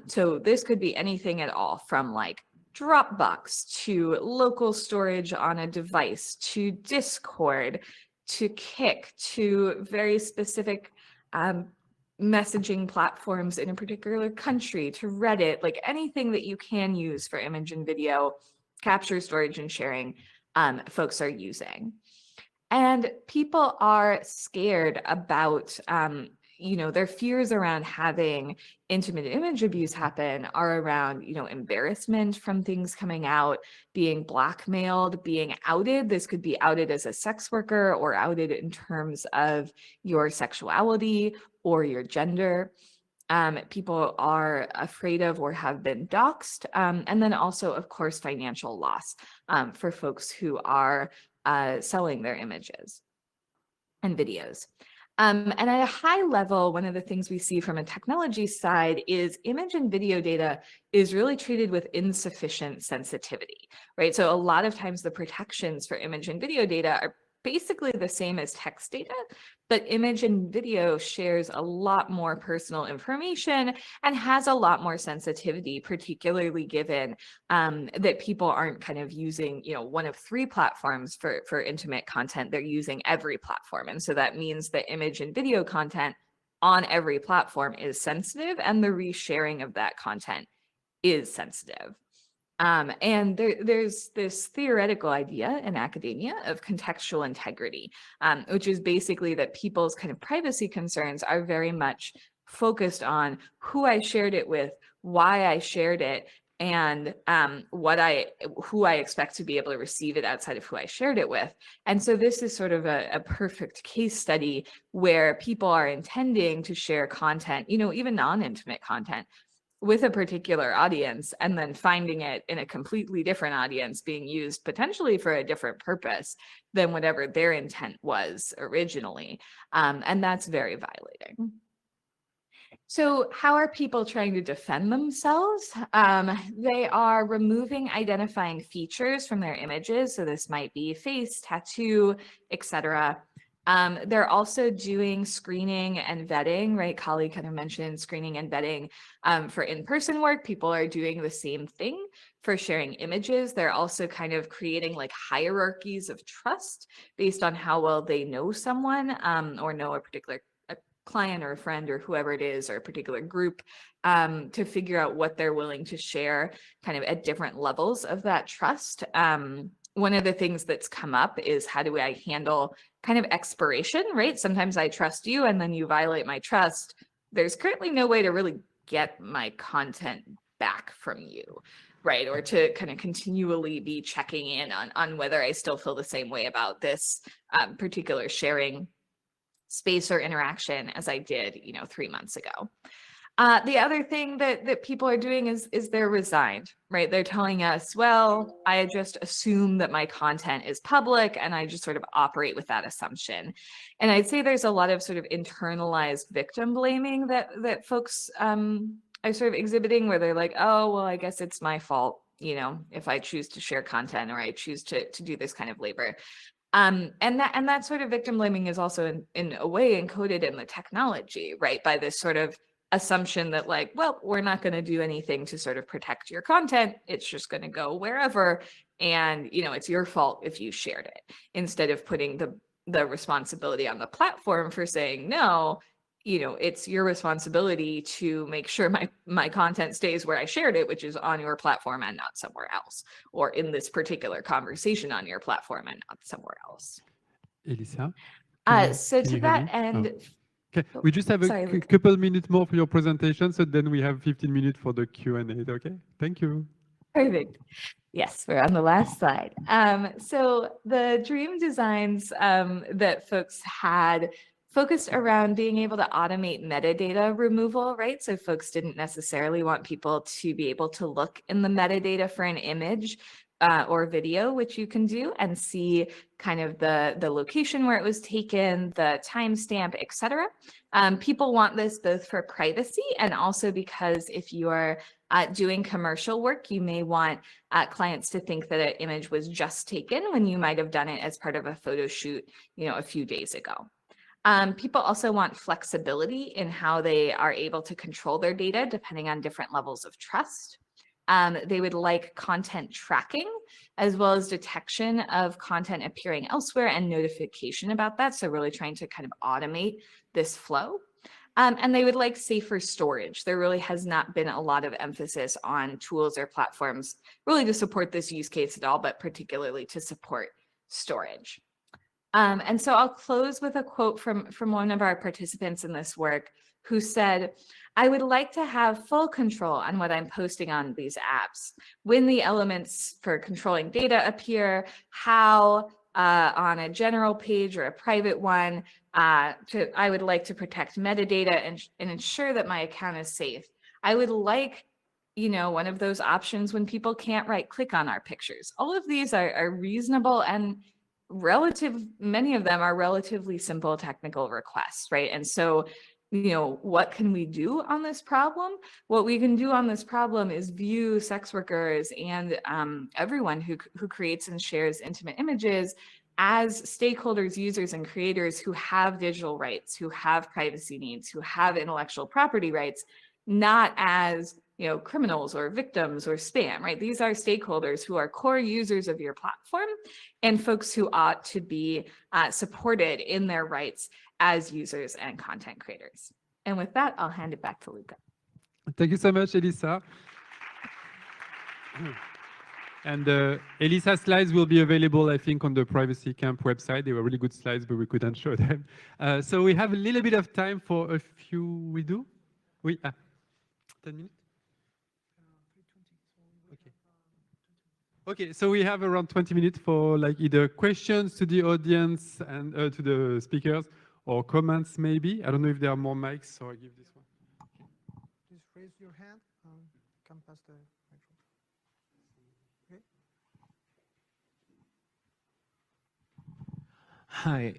So this could be anything at all, from like Dropbox to local storage on a device, to Discord, to Kik, to very specific messaging platforms in a particular country, to Reddit, like anything that you can use for image and video capture, storage, and sharing, folks are using. And people are scared about their fears around having intimate image abuse happen are around, embarrassment from things coming out, being blackmailed, being outed. This could be outed as a sex worker or outed in terms of your sexuality or your gender. People are afraid of or have been doxxed. And then also, of course, financial loss for folks who are selling their images and videos. And at a high level, one of the things we see from a technology side is image and video data is really treated with insufficient sensitivity, right? So a lot of times the protections for image and video data are basically the same as text data, but image and video shares a lot more personal information and has a lot more sensitivity, particularly given that people aren't kind of using, one of 3 platforms for intimate content. They're using every platform. And so that means that image and video content on every platform is sensitive, and the resharing of that content is sensitive. And there's this theoretical idea in academia of contextual integrity, which is basically that people's kind of privacy concerns are very much focused on who I shared it with, why I shared it, and who I expect to be able to receive it outside of who I shared it with. And so this is sort of a perfect case study where people are intending to share content, even non-intimate content, with a particular audience, and then finding it in a completely different audience being used potentially for a different purpose than whatever their intent was originally. And that's very violating. So how are people trying to defend themselves? They are removing identifying features from their images. So this might be face, tattoo, etc. They're also doing screening and vetting, right? Kali kind of mentioned screening and vetting for in-person work. People are doing the same thing for sharing images. They're also kind of creating like hierarchies of trust based on how well they know someone or know a particular client or a friend or whoever it is, or a particular group, to figure out what they're willing to share kind of at different levels of that trust. One of the things that's come up is, how do I handle kind of expiration, right? Sometimes I trust you and then you violate my trust. There's currently no way to really get my content back from you, right? Or to kind of continually be checking in on whether I still feel the same way about this particular sharing space or interaction as I did, 3 months ago. The other thing that people are doing is they're resigned, right? They're telling us, well, I just assume that my content is public and I just sort of operate with that assumption. And I'd say there's a lot of sort of internalized victim blaming that folks are sort of exhibiting, where they're like, oh, well, I guess it's my fault, if I choose to share content or I choose to do this kind of labor. And that sort of victim blaming is also in a way encoded in the technology, right? By this sort of assumption that like, well, we're not going to do anything to sort of protect your content. It's just going to go wherever. And, it's your fault if you shared it, instead of putting the responsibility on the platform for saying, no, it's your responsibility to make sure my content stays where I shared it, which is on your platform and not somewhere else, or in this particular conversation on your platform and not somewhere else. Elisa? So can to you hear that me? end, Okay, we just have sorry, a couple minutes more for your presentation, so then we have 15 minutes for the Q&A, okay? Thank you. Perfect. Yes, we're on the last slide. So the dream designs that folks had focused around being able to automate metadata removal, right? So folks didn't necessarily want people to be able to look in the metadata for an image or video, which you can do, and see kind of the location where it was taken, the timestamp, etc. People want this both for privacy and also because if you are doing commercial work, you may want clients to think that an image was just taken when you might have done it as part of a photo shoot, a few days ago. People also want flexibility in how they are able to control their data depending on different levels of trust. They would like content tracking, as well as detection of content appearing elsewhere and notification about that. So really trying to kind of automate this flow. And they would like safer storage. There really has not been a lot of emphasis on tools or platforms really to support this use case at all, but particularly to support storage. And so I'll close with a quote from one of our participants in this work, who said, I would like to have full control on what I'm posting on these apps, when the elements for controlling data appear, how on a general page or a private one. I would like to protect metadata and ensure that my account is safe. I would like, one of those options when people can't right click on our pictures. All of these are reasonable and many of them are relatively simple technical requests, right? And so, what can we do on this problem? What we can do on this problem is view sex workers and everyone who creates and shares intimate images as stakeholders, users, and creators who have digital rights, who have privacy needs, who have intellectual property rights, not as criminals or victims or spam, right? These are stakeholders who are core users of your platform and folks who ought to be supported in their rights as users and content creators. And with that, I'll hand it back to Luca. Thank you so much, Elisa. And Elisa's slides will be available, I think, on the Privacy Camp website. They were really good slides, but we couldn't show them. So we have a little bit of time for a few. We do? 10 minutes? Okay, so we have around 20 minutes for like either questions to the audience and to the speakers or comments maybe. I don't know if there are more mics, so I give this one. Please raise your hand. Come past the microphone. Okay. Hi.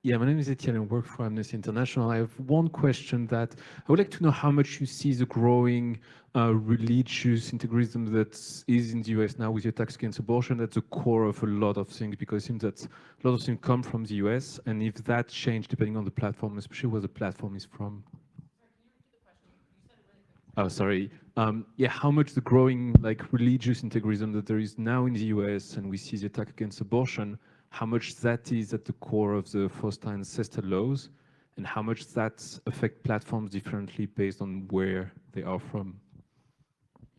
Yeah, my name is Etienne and I work for Amnesty International. I have one question that I would like to know how much you see the growing religious integrism that is in the US now with the attacks against abortion at the core of a lot of things, because it seems that a lot of things come from the US, and if that changed depending on the platform, especially where the platform is from. Oh, sorry. Yeah, how much the growing like religious integrism that there is now in the US, and we see the attack against abortion, how much that is at the core of the foster and ancestor laws, and how much that affect platforms differently based on where they are from.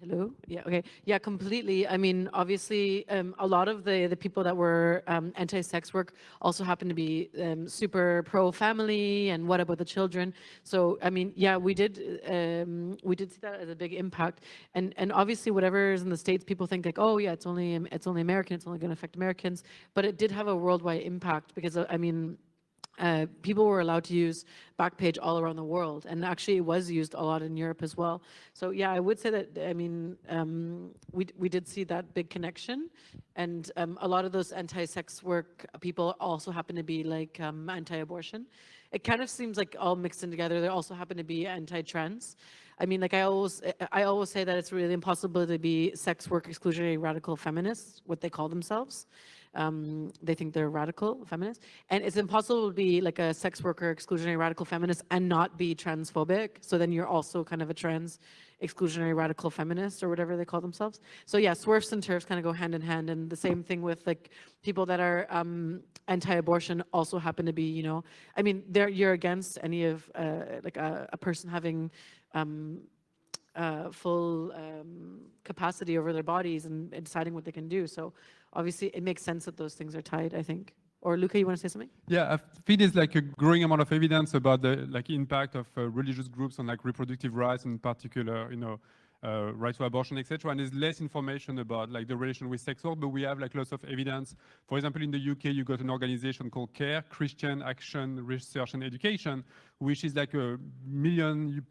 Hello? Yeah, okay. Yeah, completely. I mean, obviously, a lot of the people that were anti-sex work also happen to be super pro-family and what about the children. So, I mean, yeah, we did see that as a big impact. And obviously, whatever is in the States, people think like, oh, yeah, it's only American, it's only going to affect Americans. But it did have a worldwide impact because, I mean, people were allowed to use Backpage all around the world, and actually it was used a lot in Europe as well. So yeah, I would say that, I mean, we did see that big connection, and a lot of those anti-sex work people also happen to be like anti-abortion. It kind of seems like all mixed in together. They also happen to be anti-trans. I mean, like I always say that it's really impossible to be sex work exclusionary radical feminists, what they call themselves. They think they're radical feminists, and it's impossible to be like a sex worker exclusionary radical feminist and not be transphobic. So then you're also kind of a trans exclusionary radical feminist or whatever they call themselves. So yeah, swerfs and turfs kind of go hand in hand, and the same thing with like people that are anti-abortion also happen to be, you know, I mean, you're against any of like a person having full capacity over their bodies and deciding what they can do. So obviously it makes sense that those things are tied, I think. Or Luca, you want to say something? Yeah, I think there's like a growing amount of evidence about the like impact of religious groups on like reproductive rights, in particular, you know, right to abortion, etc. And there's less information about like the relation with sex work, but we have like lots of evidence. For example, in the UK, you got an organization called CARE, Christian Action, Research and Education, which is like a £1 million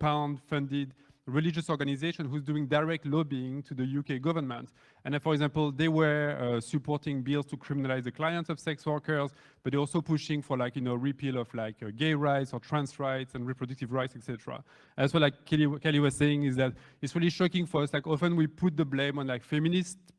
funded religious organization who's doing direct lobbying to the UK government. And for example, they were supporting bills to criminalize the clients of sex workers, but they're also pushing for like, you know, repeal of like gay rights or trans rights and reproductive rights, etc. As well, like Kelly was saying, is that it's really shocking for us. Like often we put the blame on like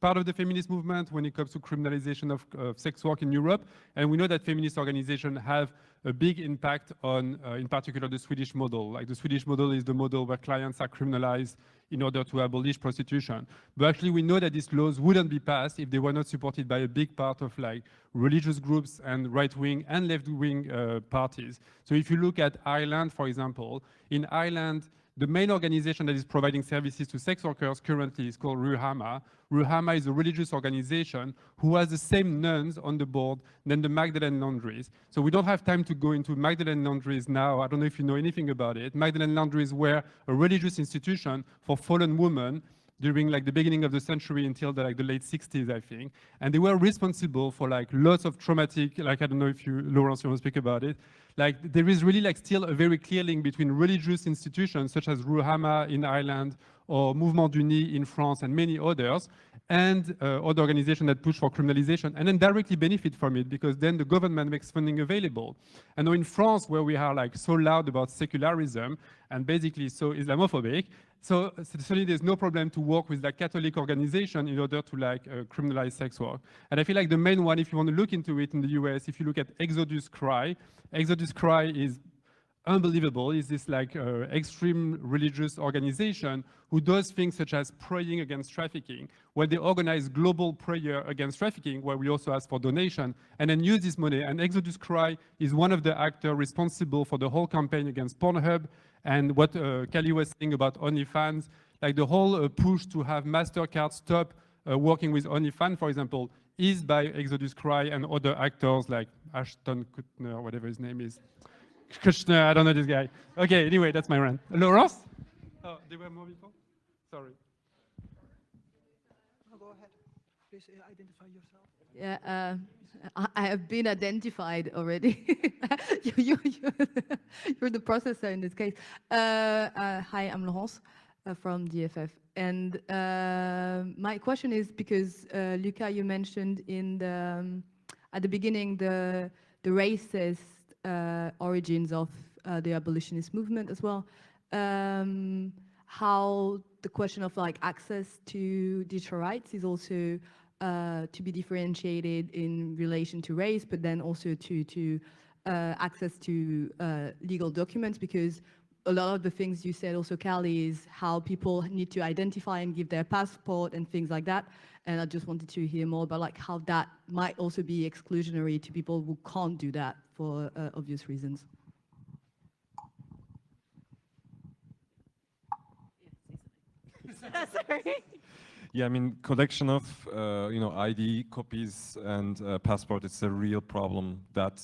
part of the feminist movement when it comes to criminalization of sex work in Europe. And we know that feminist organizations have a big impact on, in particular, the Swedish model. Like the Swedish model is the model where clients are criminalized in order to abolish prostitution. But actually, we know that these laws wouldn't be passed if they were not supported by a big part of like religious groups and right-wing and left-wing parties. So if you look at Ireland, for example, in Ireland, the main organization that is providing services to sex workers currently is called Ruhama. Ruhama is a religious organization who has the same nuns on the board than the Magdalene Laundries. So we don't have time to go into Magdalene Laundries now. I don't know if you know anything about it. Magdalene Laundries were a religious institution for fallen women during like the beginning of the century until the late 60s, I think. And they were responsible for like lots of traumatic, like I don't know if you, Laurence, you want to speak about it. Like there is really like still a very clear link between religious institutions such as Ruhama in Ireland or Mouvement d'Uni in France and many others, and other organizations that push for criminalization, and then directly benefit from it because then the government makes funding available. And now in France, where we are like so loud about secularism and basically so Islamophobic, so certainly there's no problem to work with like Catholic organization in order to like criminalize sex work. And I feel like the main one, if you want to look into it in the US, if you look at Exodus Cry is unbelievable. Is this like extreme religious organization who does things such as praying against trafficking, where they organize global prayer against trafficking, where we also ask for donation, and then use this money. And Exodus Cry is one of the actors responsible for the whole campaign against Pornhub, and what Kelly was saying about OnlyFans, like the whole push to have MasterCard stop working with OnlyFans, for example, is by Exodus Cry and other actors like Ashton Kutcher, whatever his name is. Kushner, I don't know this guy. Okay, anyway, that's my rant. Laurence? Oh, there were more people? Sorry. No, go ahead. Please identify yourself. Yeah, I have been identified already. You're the processor in this case. Hi, I'm Laurence from DFF. And my question is because, Luca, you mentioned in the, at the beginning the racist origins of the abolitionist movement as well. How the question of like access to digital rights is also to be differentiated in relation to race, but then also to access to legal documents, because a lot of the things you said also, Callie, is how people need to identify and give their passport and things like that. And I just wanted to hear more about like how that might also be exclusionary to people who can't do that for obvious reasons. Sorry. Yeah, I mean, collection of ID copies and passport, it's a real problem that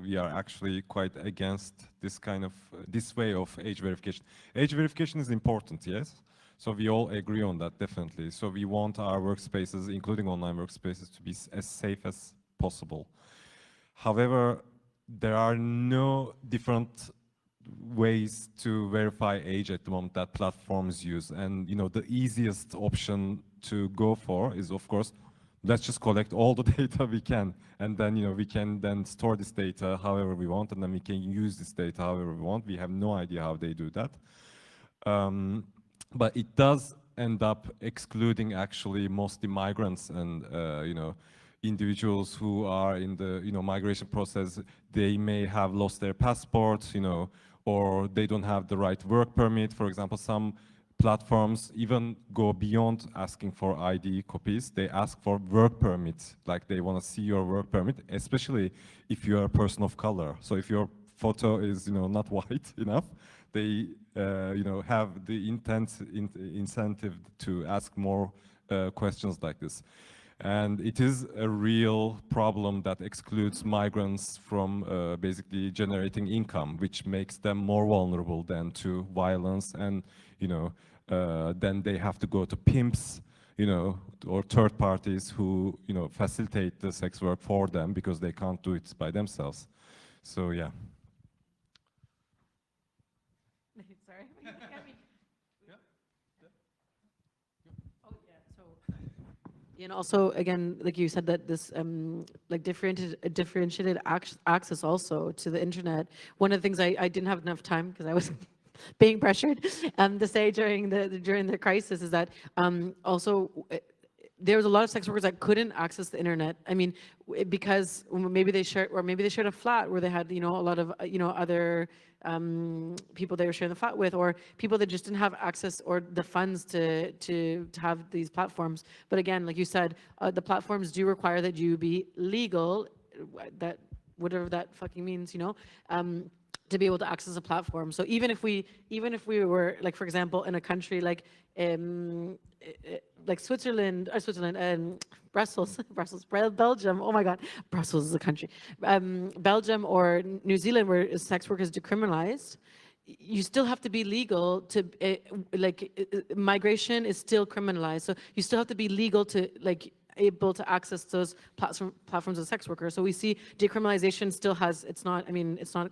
we are actually quite against this kind of this way of age verification. Age verification is important, yes. So we all agree on that, definitely. So we want our workspaces, including online workspaces, to be as safe as possible. However, there are no different ways to verify age at the moment that platforms use, and the easiest option to go for is, of course, let's just collect all the data we can, and then we can then store this data however we want, and then we can use this data however we want. We have no idea how they do that, but it does end up excluding actually mostly migrants and individuals who are in the migration process. They may have lost their passports, or they don't have the right work permit. For example, some platforms even go beyond asking for ID copies. They ask for work permits, like they want to see your work permit, especially if you are a person of color. So if your photo is not white enough, they have the incentive to ask more questions like this. And it is a real problem that excludes migrants from basically generating income, which makes them more vulnerable then to violence, and then they have to go to pimps, or third parties who facilitate the sex work for them because they can't do it by themselves. So yeah. Sorry. And also, again, like you said, that this like differentiated access also to the internet. One of the things I didn't have enough time because I was being pressured to say during the crisis is that also there was a lot of sex workers that couldn't access the internet. I mean, because maybe they shared a flat where they had a lot of other people they were sharing the flat with, or people that just didn't have access or the funds to have these platforms. But again, like you said, the platforms do require that you be legal, that whatever that fucking means, to be able to access a platform. So even if we were, like, for example, in a country like Switzerland, Brussels, Belgium. Oh my God, Brussels is a country. Belgium or New Zealand, where sex work is decriminalized, you still have to be legal to migration is still criminalized. So you still have to be legal to able to access those platforms of sex workers. So we see decriminalization still has, it's not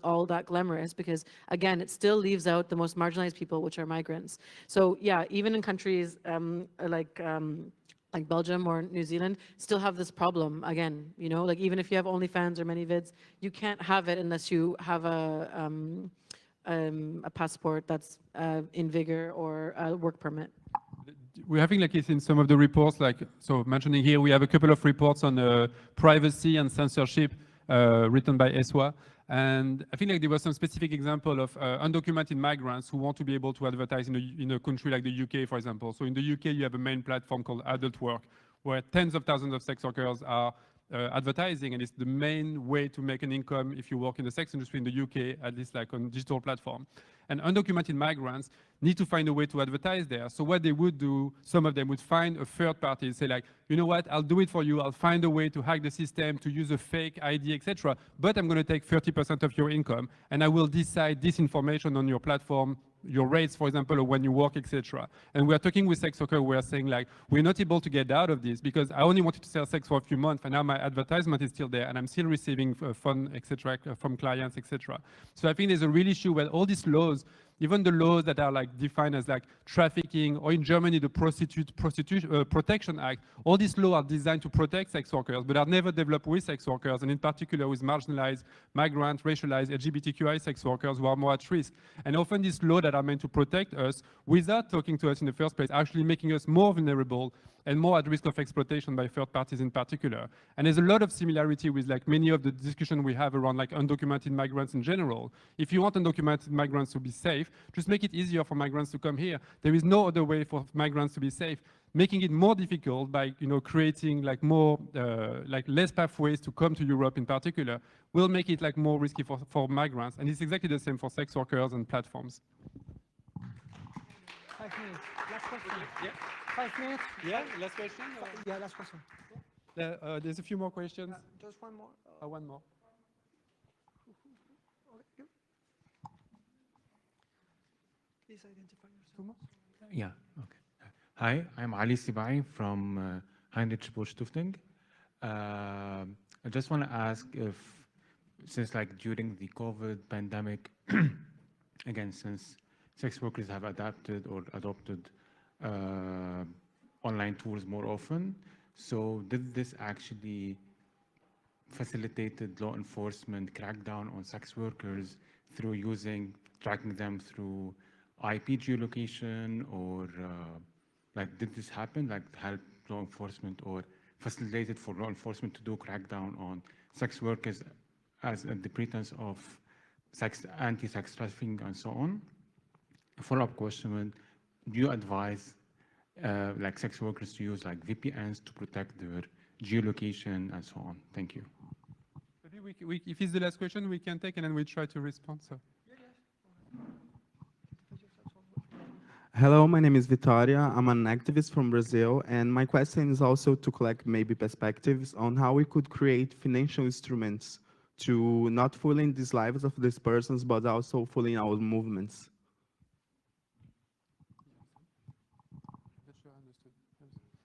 all that glamorous, because again, it still leaves out the most marginalized people, which are migrants. So yeah, even in countries like Belgium or New Zealand, still have this problem again, you know, like even if you have OnlyFans or ManyVids, you can't have it unless you have a passport that's in vigor or a work permit. We're having like this in some of the reports, like, so mentioning here, we have a couple of reports on privacy and censorship written by ESWA. And I think like there was some specific example of undocumented migrants who want to be able to advertise in a country like the UK, for example. So in the UK, you have a main platform called Adult Work, where tens of thousands of sex workers are advertising, and it's the main way to make an income if you work in the sex industry in the UK, at least like on digital platform. And undocumented migrants need to find a way to advertise there. So what they would do, some of them would find a third party, say like, you know what, I'll do it for you. I'll find a way to hack the system, to use a fake ID, etc. But I'm going to take 30% of your income, and I will decide this information on your platform, your rates, for example, or when you work, etc. And we are talking with sex workers, we are saying like, we're not able to get out of this because I only wanted to sell sex for a few months, and now my advertisement is still there, and I'm still receiving fund, etc., from clients, etc. So I think there's a real issue where all these laws, even the laws that are like defined as like trafficking, or in Germany, the Protection Act, all these laws are designed to protect sex workers, but are never developed with sex workers, and in particular with marginalized, migrant, racialized, LGBTQI sex workers who are more at risk. And often these laws that are meant to protect us, without talking to us in the first place, actually making us more vulnerable and more at risk of exploitation by third parties in particular. And there's a lot of similarity with like many of the discussion we have around like undocumented migrants in general. If you want undocumented migrants to be safe, just make it easier for migrants to come here. There is no other way for migrants to be safe. Making it more difficult by creating like more like less pathways to come to Europe in particular will make it like more risky for migrants. And it's exactly the same for sex workers and platforms. 5 minutes. Last question. Yeah. 5 minutes. Yeah, last question? Yeah, last question. There's a few more questions. Just one more. One more. Okay, please identify yourself. Yeah, okay. Hi, I'm Ali Sibai from Heinrich Busch Stiftung. I just want to ask if, since like during the COVID pandemic, again, since sex workers have adapted or adopted online tools more often, so did this actually facilitated law enforcement crackdown on sex workers through tracking them through IP geolocation, or like did this happen, like help law enforcement or facilitated for law enforcement to do crackdown on sex workers as the pretense of anti-sex trafficking and so on? A follow-up question, do you advise like sex workers to use like VPNs to protect their geolocation and so on? Thank you. Maybe if it's the last question, we can take and then we try to respond. So. Hello, my name is Vitória. I'm an activist from Brazil, and my question is also to collect maybe perspectives on how we could create financial instruments to not fooling these lives of these persons, but also fooling our movements.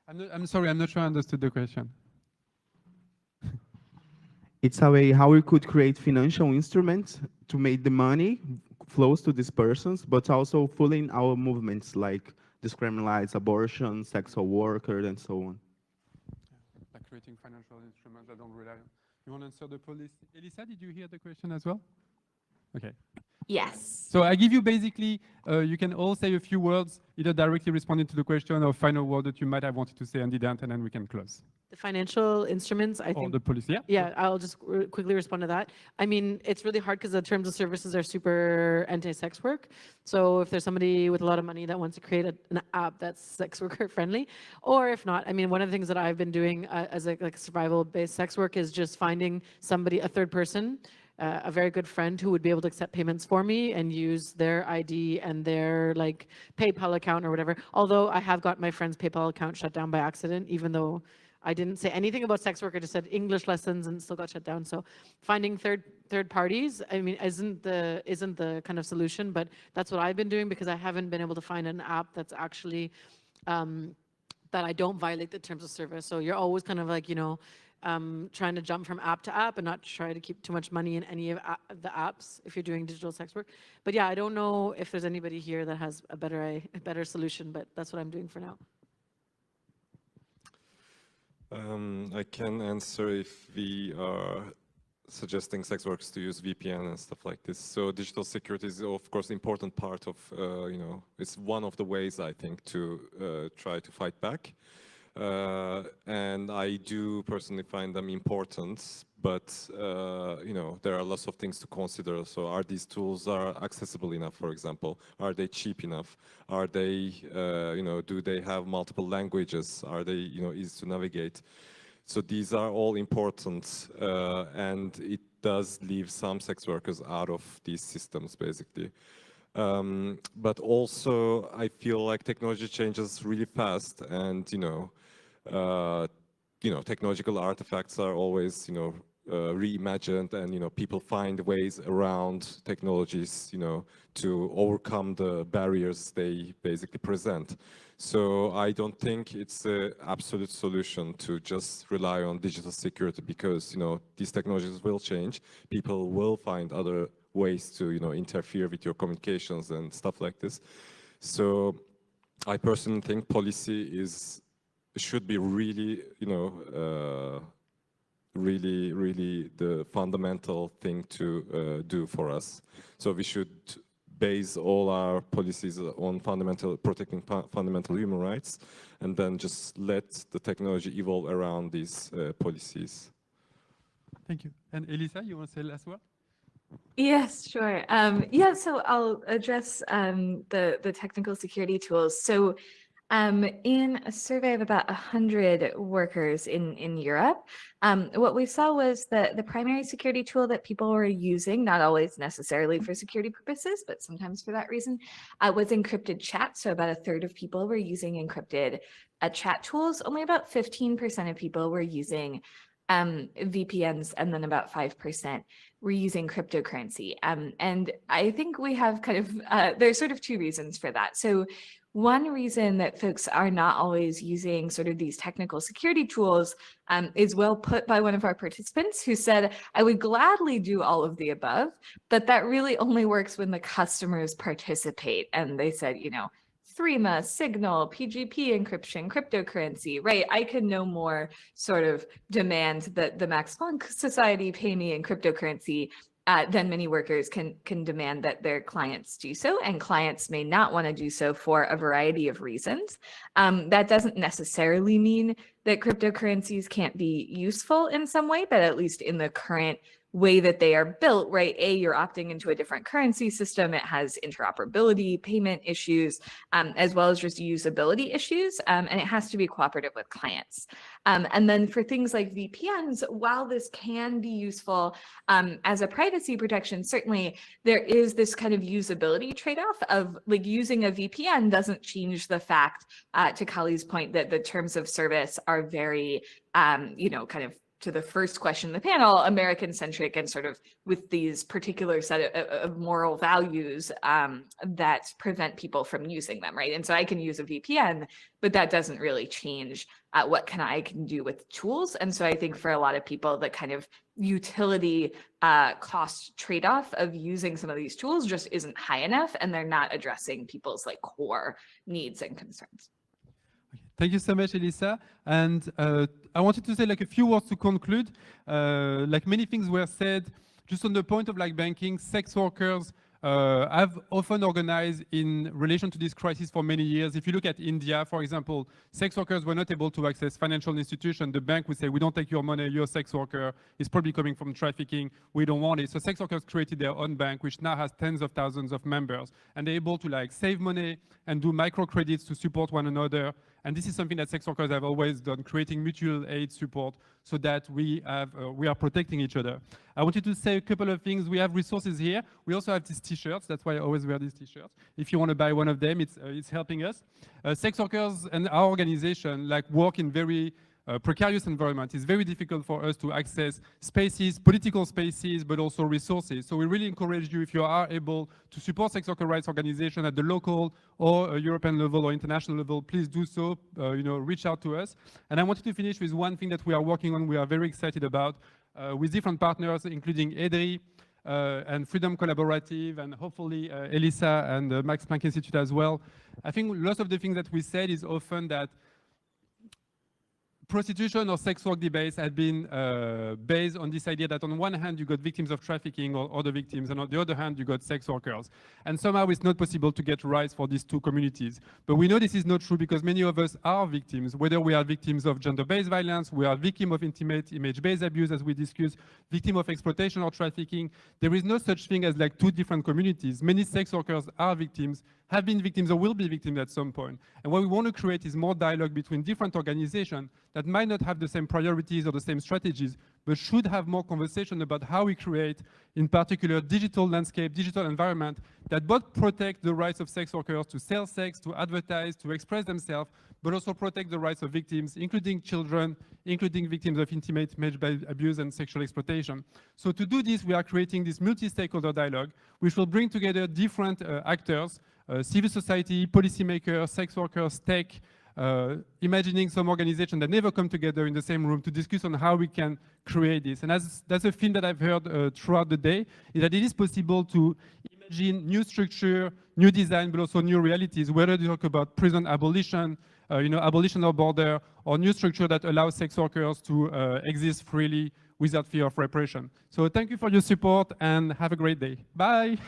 I'm sorry, I'm not sure I understood the question. It's a way how we could create financial instruments to make the money flows to these persons, but also fooling our movements like discriminalize abortion, sexual workers, and so on. Like creating financial instruments that don't rely on. You want to answer the police? Elisa, did you hear the question as well? Okay. Yes. So I give you basically, you can all say a few words, either directly responding to the question or final word that you might have wanted to say and didn't, and then we can close. The financial instruments, I Or think. the police, yeah? Yeah, I'll just quickly respond to that. I mean, it's really hard because the terms of services are super anti-sex work. So if there's somebody with a lot of money that wants to create an app that's sex worker friendly, or if not, I mean, one of the things that I've been doing as a survival-based sex work is just finding somebody, a third person, a very good friend who would be able to accept payments for me and use their ID and their like PayPal account or whatever. Although I have got my friend's PayPal account shut down by accident, even though I didn't say anything about sex work. I just said English lessons and still got shut down. So finding third parties, I mean, isn't the kind of solution, but that's what I've been doing because I haven't been able to find an app that's actually that I don't violate the terms of service. So you're always kind of like, you know, trying to jump from app to app and not try to keep too much money in any of the apps if you're doing digital sex work. But yeah, I don't know if there's anybody here that has a better solution, but that's what I'm doing for now. I can answer if we are suggesting sex workers to use VPN and stuff like this. So digital security is, of course, important part of, it's one of the ways, I think, to try to fight back. And I do personally find them important, but, there are lots of things to consider. So are these tools accessible enough, for example? Are they cheap enough? Are they, do they have multiple languages? Are they, easy to navigate? So these are all important, and it does leave some sex workers out of these systems, basically. But also, I feel like technology changes really fast, and technological artifacts are always, reimagined, and people find ways around technologies, to overcome the barriers they basically present. So I don't think it's an absolute solution to just rely on digital security, because these technologies will change. People will find other ways to interfere with your communications and stuff like this. So I personally think policy should be really really the fundamental thing to do for us. So we should base all our policies on protecting fundamental human rights, and then just let the technology evolve around these policies. Thank you. And Elisa, you want to say the last word? Yes, sure. So I'll address the technical security tools. So in a survey of about 100 workers in Europe, what we saw was that the primary security tool that people were using, not always necessarily for security purposes, but sometimes for that reason, was encrypted chat. So about a third of people were using encrypted chat tools. Only about 15% of people were using VPNs, and then about 5% were using cryptocurrency. And I think we have kind of, there's sort of two reasons for that. So one reason that folks are not always using sort of these technical security tools is well put by one of our participants, who said, I would gladly do all of the above, but that really only works when the customers participate. And they said, Threema, Signal, PGP encryption, cryptocurrency, right? I can no more sort of demand that the Max Planck Society pay me in cryptocurrency then many workers can demand that their clients do so, and clients may not want to do so for a variety of reasons. That doesn't necessarily mean that cryptocurrencies can't be useful in some way, but at least in the current way that they are built, right? You're opting into a different currency system. It has interoperability, payment issues, as well as just usability issues, and it has to be cooperative with clients. And then for things like VPNs, while this can be useful as a privacy protection, certainly there is this kind of usability trade-off of like using a VPN doesn't change the fact, to Kali's point, that the terms of service are very, kind of, to the first question in the panel, American-centric and sort of with these particular set of moral values that prevent people from using them, right? And so I can use a VPN, but that doesn't really change what I can do with tools. And so I think for a lot of people, the kind of utility cost trade-off of using some of these tools just isn't high enough, and they're not addressing people's like core needs and concerns. Thank you so much, Elisa. And I wanted to say like a few words to conclude. Like many things were said, just on the point of like banking, sex workers have often organized in relation to this crisis for many years. If you look at India, for example, sex workers were not able to access financial institutions. The bank would say, we don't take your money, you're a sex worker. It's probably coming from trafficking. We don't want it. So sex workers created their own bank, which now has tens of thousands of members. And they're able to like save money and do microcredits to support one another. And this is something that sex workers have always done, creating mutual aid support so that we are protecting each other. I wanted to say a couple of things. We have resources here. We also have these t-shirts. That's why I always wear these t-shirts. If you want to buy one of them, it's helping us. Sex workers and our organization like work in very precarious environment. It's very difficult for us to access spaces, political spaces, but also resources. So we really encourage you, if you are able to support sex worker rights organization at the local or European level or international level, please do so, reach out to us. And I wanted to finish with one thing that we are working on, we are very excited about, with different partners, including EDRI, and Freedom Collaborative, and hopefully Elisa and the Max Planck Institute as well. I think lots of the things that we said is often that prostitution or sex work debates have been based on this idea that on one hand you got victims of trafficking or other victims, and on the other hand you got sex workers. And somehow it's not possible to get rights for these two communities. But we know this is not true because many of us are victims, whether we are victims of gender-based violence, we are victims of intimate image-based abuse, as we discussed, victim of exploitation or trafficking. There is no such thing as like two different communities. Many sex workers are victims, have been victims or will be victims at some point. And what we want to create is more dialogue between different organizations that might not have the same priorities or the same strategies, but should have more conversation about how we create, in particular, digital landscape, digital environment that both protect the rights of sex workers to sell sex, to advertise, to express themselves, but also protect the rights of victims, including children, including victims of intimate image abuse and sexual exploitation. So to do this, we are creating this multi-stakeholder dialogue, which will bring together different actors, civil society, policymakers, sex workers, tech, imagining some organization that never come together in the same room to discuss on how we can create this. And that's a theme that I've heard throughout the day, is that it is possible to imagine new structure, new design, but also new realities, whether you talk about prison abolition, abolition of border, or new structure that allows sex workers to exist freely without fear of repression. So thank you for your support and have a great day. Bye.